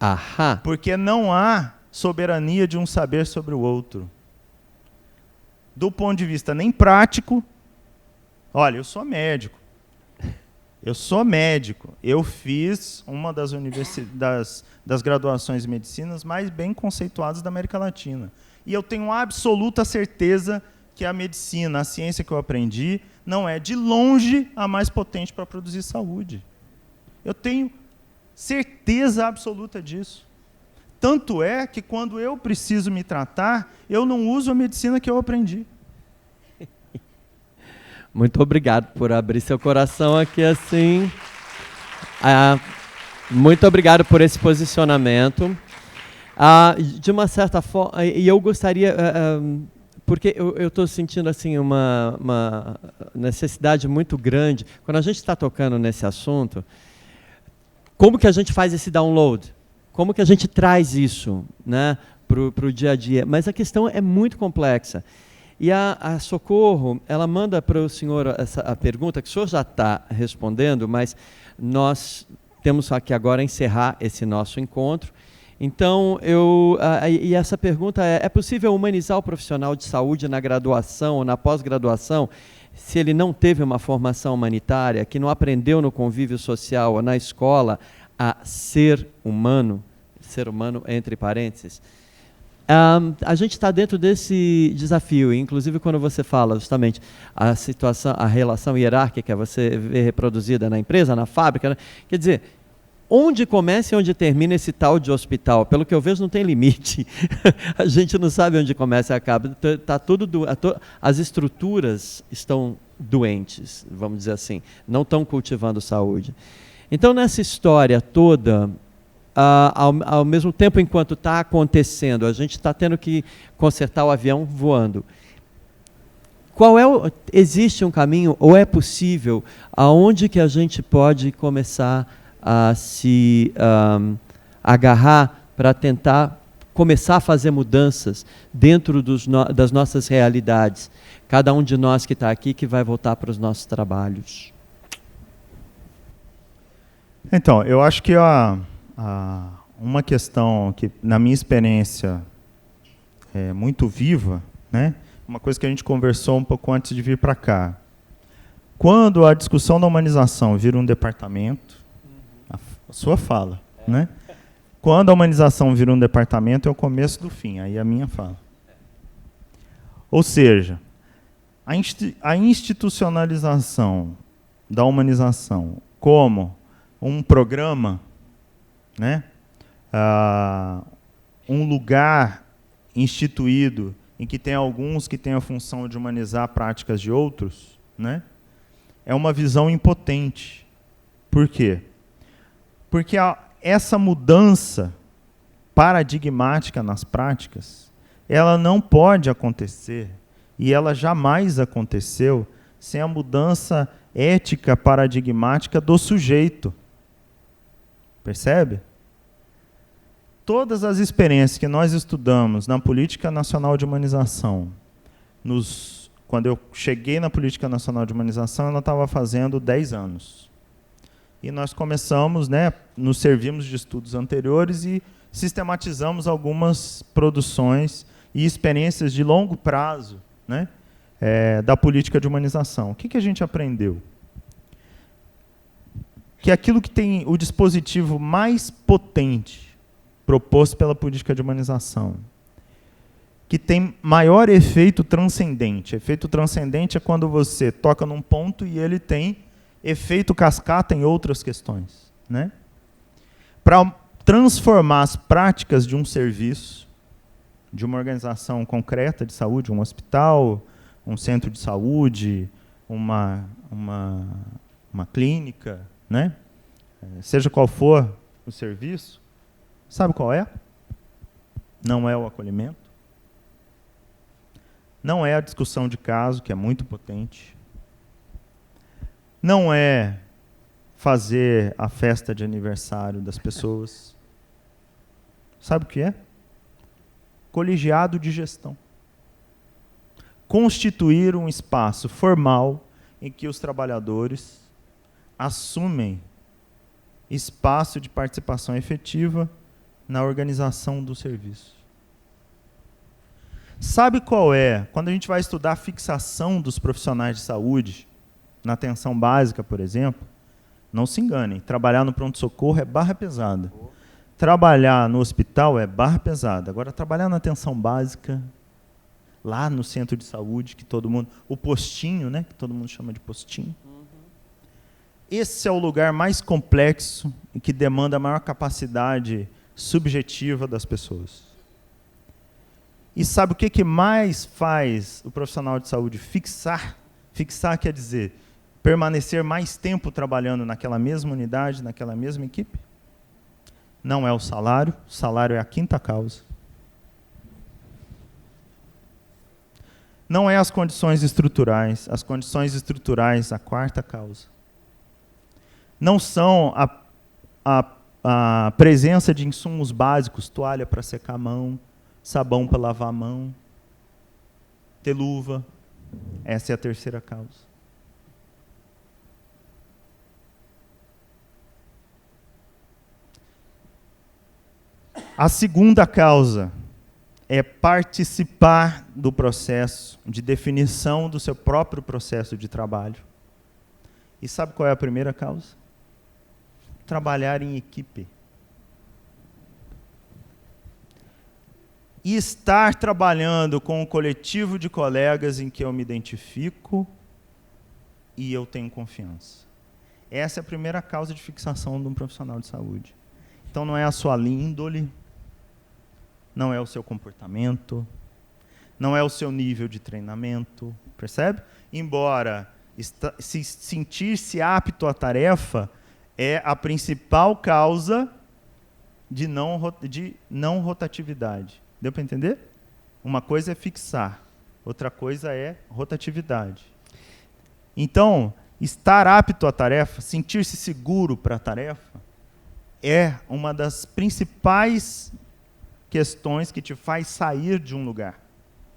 Porque não há soberania de um saber sobre o outro. Do ponto de vista nem prático, olha, eu sou médico. Eu sou médico. Eu fiz uma das das graduações de medicinas mais bem conceituadas da América Latina. E eu tenho absoluta certeza que a medicina, a ciência que eu aprendi, não é de longe a mais potente para produzir saúde. Eu tenho certeza absoluta disso. Tanto é que, quando eu preciso me tratar, eu não uso a medicina que eu aprendi. Muito obrigado por abrir seu coração aqui assim. Muito obrigado por esse posicionamento. De uma certa forma, e eu gostaria, porque eu estou sentindo assim uma necessidade muito grande, quando a gente está tocando nesse assunto, como que a gente faz esse download? Como que a gente traz isso, né, para o dia a dia? Mas a questão é muito complexa. E a Socorro, ela manda para o senhor a pergunta, que o senhor já está respondendo, mas nós temos aqui agora encerrar esse nosso encontro. Então, e essa pergunta é possível humanizar o profissional de saúde na graduação ou na pós-graduação, se ele não teve uma formação humanitária, que não aprendeu no convívio social ou na escola a ser humano entre parênteses? A gente está dentro desse desafio, inclusive quando você fala justamente a situação, a relação hierárquica você vê reproduzida na empresa, na fábrica, né? Quer dizer, onde começa e onde termina esse tal de hospital? Pelo que eu vejo, não tem limite. A gente não sabe onde começa e acaba. As estruturas estão doentes, vamos dizer assim, não estão cultivando saúde. Então, nessa história toda, ao mesmo tempo enquanto está acontecendo, a gente está tendo que consertar o avião voando. Existe um caminho, ou é possível, aonde que a gente pode começar a se agarrar para tentar começar a fazer mudanças dentro das nossas realidades? Cada um de nós que está aqui, que vai voltar para os nossos trabalhos. Então, eu acho que uma questão que, na minha experiência, é muito viva, né? Uma coisa que a gente conversou um pouco antes de vir para cá. Quando a discussão da humanização vira um departamento, a sua fala, né? Quando a humanização vira um departamento, é o começo do fim, aí a minha fala. Ou seja, a institucionalização da humanização como um programa, né? Um lugar instituído em que tem alguns que têm a função de humanizar práticas de outros, né? É uma visão impotente. Por quê? Porque essa mudança paradigmática nas práticas, ela não pode acontecer, e ela jamais aconteceu, sem a mudança ética paradigmática do sujeito. Percebe? Todas as experiências que nós estudamos na Política Nacional de Humanização, quando eu cheguei na Política Nacional de Humanização, ela estava fazendo 10 anos. E nós começamos, né, nos servimos de estudos anteriores e sistematizamos algumas produções e experiências de longo prazo, né, da política de humanização. O que a gente aprendeu? Que aquilo que tem o dispositivo mais potente proposto pela política de humanização, que tem maior efeito transcendente. Efeito transcendente é quando você toca num ponto e ele tem efeito cascata em outras questões, né? Para transformar as práticas de um serviço, de uma organização concreta de saúde, um hospital, um centro de saúde, uma clínica, né? Seja qual for o serviço, sabe qual é? Não é o acolhimento. Não é a discussão de caso, que é muito potente. Não é fazer a festa de aniversário das pessoas. Sabe o que é? Colegiado de gestão. Constituir um espaço formal em que os trabalhadores assumem espaço de participação efetiva na organização do serviço. Sabe qual é? Quando a gente vai estudar a fixação dos profissionais de saúde, na atenção básica, por exemplo, Não se enganem. Trabalhar no pronto-socorro é barra pesada. Trabalhar no hospital é barra pesada. Agora, trabalhar na atenção básica, lá no centro de saúde, que todo mundo... O postinho, né? Que todo mundo chama de postinho. Esse é o lugar mais complexo e que demanda a maior capacidade subjetiva das pessoas. E sabe o que mais faz o profissional de saúde fixar? Fixar quer dizer permanecer mais tempo trabalhando naquela mesma unidade, naquela mesma equipe? Não é o salário é a quinta causa. Não é as condições estruturais a quarta causa. Não são a presença de insumos básicos, toalha para secar a mão, sabão para lavar a mão, ter luva. Essa é a terceira causa. A segunda causa é participar do processo de definição do seu próprio processo de trabalho. E sabe qual é a primeira causa? Trabalhar em equipe. E estar trabalhando com um coletivo de colegas em que eu me identifico e eu tenho confiança. Essa é a primeira causa de fixação de um profissional de saúde. Então não é a sua índole, não é o seu comportamento, não é o seu nível de treinamento, percebe? Embora sentir-se apto à tarefa é a principal causa de não rotatividade. Deu para entender? Uma coisa é fixar, outra coisa é rotatividade. Então, estar apto à tarefa, sentir-se seguro para a tarefa, é uma das principais questões que te faz sair de um lugar.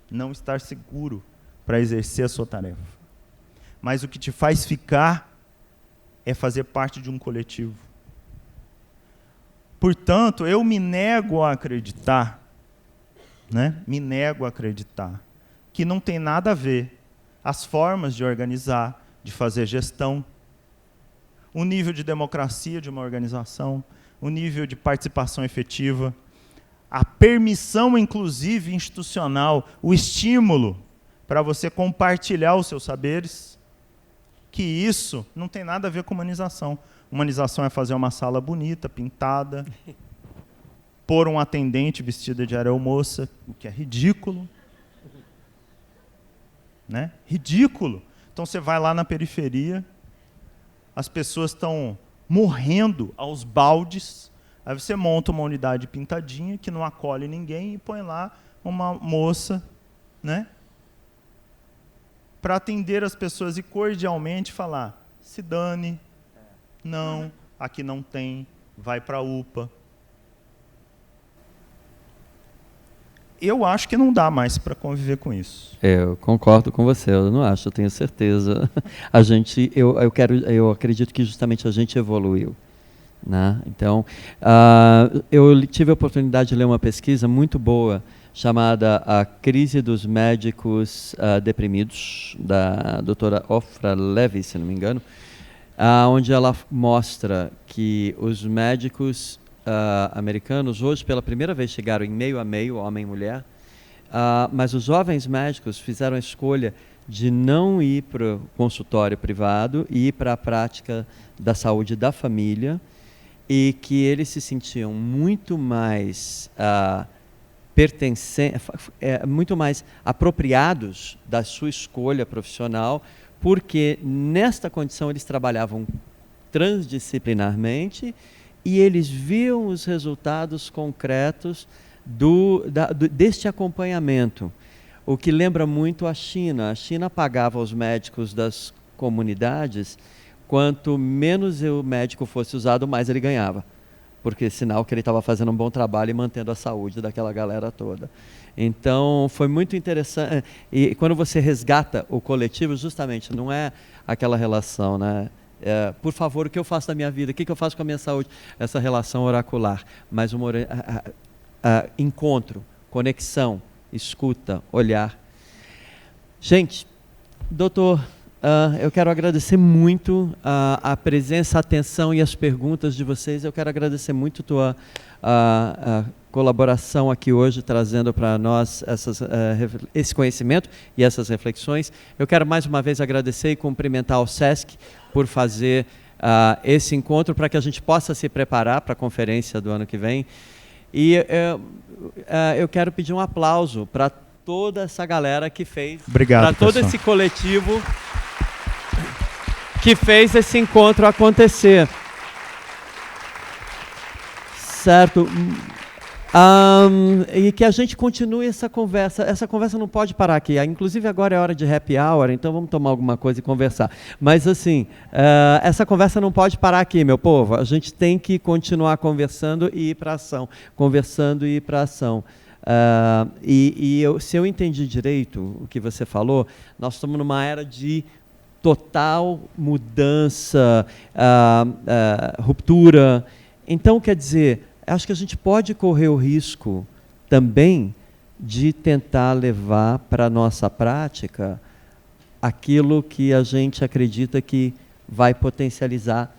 Não estar seguro para exercer a sua tarefa. Mas o que te faz ficar é fazer parte de um coletivo. Portanto, eu me nego a acreditar, me nego a acreditar que não tem nada a ver as formas de organizar, de fazer gestão, o nível de democracia de uma organização, o nível de participação efetiva, a permissão, inclusive, institucional, o estímulo para você compartilhar os seus saberes, que isso não tem nada a ver com humanização. Humanização é fazer uma sala bonita, pintada, pôr um atendente vestida de aeromoça, o que é ridículo. Ridículo. Então você vai lá na periferia, as pessoas estão morrendo aos baldes, aí você monta uma unidade pintadinha que não acolhe ninguém e põe lá uma moça, para atender as pessoas e cordialmente falar: se dane, não, aqui não tem, vai para a UPA. Eu acho que não dá mais para conviver com isso. Eu concordo com você, eu não acho, eu tenho certeza. Eu acredito que justamente a gente evoluiu. Então, eu tive a oportunidade de ler uma pesquisa muito boa chamada A Crise dos Médicos Deprimidos, da doutora Ofra Levy, se não me engano, onde ela mostra que os médicos americanos hoje pela primeira vez chegaram em meio a meio, homem e mulher, mas os jovens médicos fizeram a escolha de não ir para o consultório privado e ir para a prática da saúde da família, e que eles se sentiam muito mais muito mais apropriados da sua escolha profissional, porque nesta condição eles trabalhavam transdisciplinarmente e eles viam os resultados concretos deste acompanhamento, o que lembra muito a China. A China pagava aos médicos das comunidades, quanto menos o médico fosse usado, mais ele ganhava, porque sinal que ele estava fazendo um bom trabalho e mantendo a saúde daquela galera toda. Então, foi muito interessante. E quando você resgata o coletivo, justamente, não é aquela relação, por favor, o que eu faço da minha vida? O que eu faço com a minha saúde? Essa relação oracular. Mas encontro, conexão, escuta, olhar. Gente, doutor Eu quero agradecer muito a presença, a atenção e as perguntas de vocês. Eu quero agradecer muito a colaboração aqui hoje, trazendo para nós esse conhecimento e essas reflexões. Eu quero mais uma vez agradecer e cumprimentar o SESC por fazer esse encontro, para que a gente possa se preparar para a conferência do ano que vem. E eu quero pedir um aplauso para toda essa galera que fez, para todo esse coletivo que fez esse encontro acontecer. Certo? E que a gente continue essa conversa. Essa conversa não pode parar aqui. Inclusive agora é hora de happy hour, então vamos tomar alguma coisa e conversar. Mas assim, essa conversa não pode parar aqui, meu povo. A gente tem que continuar conversando e ir para ação. Conversando e ir para ação. Se eu entendi direito o que você falou, nós estamos numa era de total mudança, ruptura. Então, quer dizer, acho que a gente pode correr o risco também de tentar levar para a nossa prática aquilo que a gente acredita que vai potencializar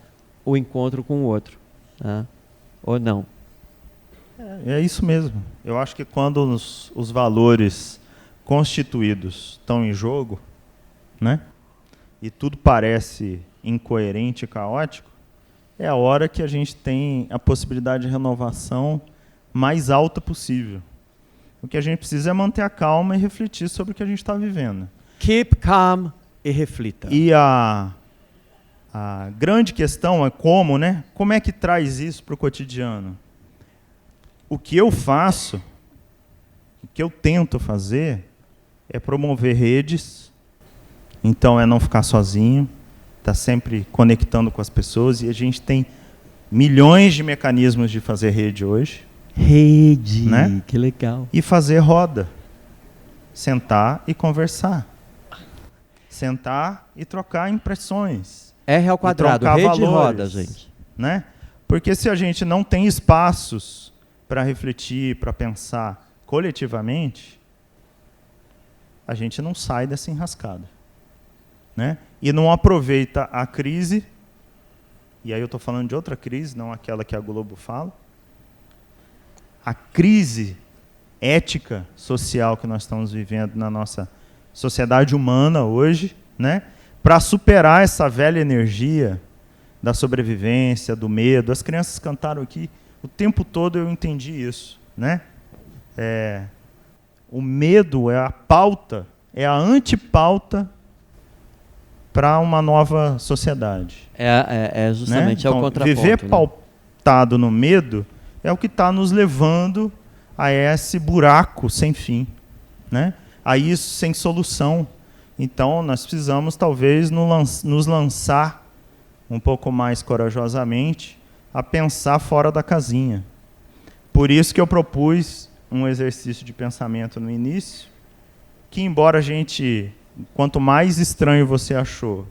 o encontro com o outro, né? Ou não? É isso mesmo. Eu acho que quando os valores constituídos estão em jogo, né, e tudo parece incoerente e caótico, é a hora que a gente tem a possibilidade de renovação mais alta possível. O que a gente precisa é manter a calma e refletir sobre o que a gente está vivendo. Keep calm e reflita. E a grande questão é como, né? Como é que traz isso para o cotidiano? O que eu faço, o que eu tento fazer, é promover redes. Então, é não ficar sozinho, estar sempre conectando com as pessoas. E a gente tem milhões de mecanismos de fazer rede hoje. Rede, né? Que legal. E fazer roda. Sentar e conversar. Sentar e trocar impressões. R ao quadrado, rede valores, e roda, gente. Né? Porque se a gente não tem espaços para refletir, para pensar coletivamente, a gente não sai dessa enrascada. Né? E não aproveita a crise, e aí eu estou falando de outra crise, não aquela que a Globo fala, a crise ética, social que nós estamos vivendo na nossa sociedade humana hoje, né? Para superar essa velha energia da sobrevivência, do medo. As crianças cantaram aqui, o tempo todo eu entendi isso. Né? O medo é a pauta, é a antipauta para uma nova sociedade. Justamente, né? Então, é o contraponto. Viver pautado no medo é o que está nos levando a esse buraco sem fim, né? A isso sem solução. Então, nós precisamos, talvez, nos lançar um pouco mais corajosamente a pensar fora da casinha. Por isso que eu propus um exercício de pensamento no início, que, embora a gente... Quanto mais estranho você achou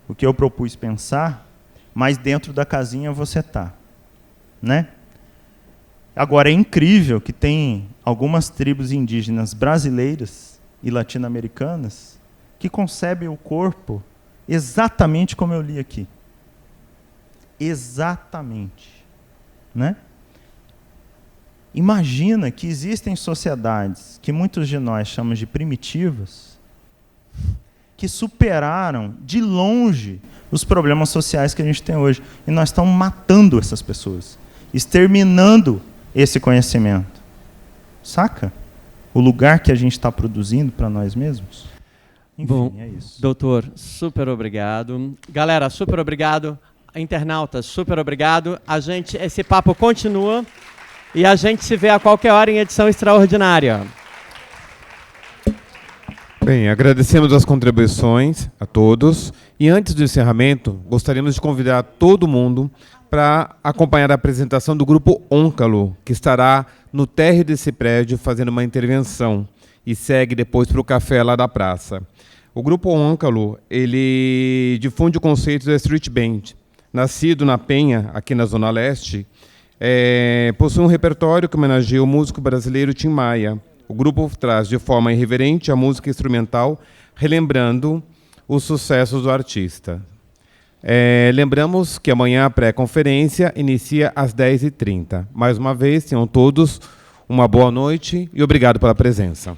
o que eu propus pensar, mais dentro da casinha você está. Né? Agora, é incrível que tem algumas tribos indígenas brasileiras e latino-americanas que concebem o corpo exatamente como eu li aqui. Exatamente. Né? Imagina que existem sociedades que muitos de nós chamamos de primitivas, que superaram de longe os problemas sociais que a gente tem hoje. E nós estamos matando essas pessoas, exterminando esse conhecimento. Saca? O lugar que a gente está produzindo para nós mesmos. Enfim, bom, é isso. Doutor, super obrigado. Galera, super obrigado. Internautas, super obrigado. Esse papo continua e a gente se vê a qualquer hora em edição extraordinária. Bem, agradecemos as contribuições a todos e antes do encerramento, gostaríamos de convidar todo mundo para acompanhar a apresentação do Grupo Ôncalo, que estará no térreo desse prédio fazendo uma intervenção e segue depois para o café lá da praça. O Grupo Ôncalo, ele difunde o conceito da Street Band. Nascido na Penha, aqui na Zona Leste, possui um repertório que homenageia o músico brasileiro Tim Maia. O grupo traz de forma irreverente a música instrumental, relembrando os sucessos do artista. Lembramos que amanhã a pré-conferência inicia às 10h30. Mais uma vez, tenham todos uma boa noite e obrigado pela presença.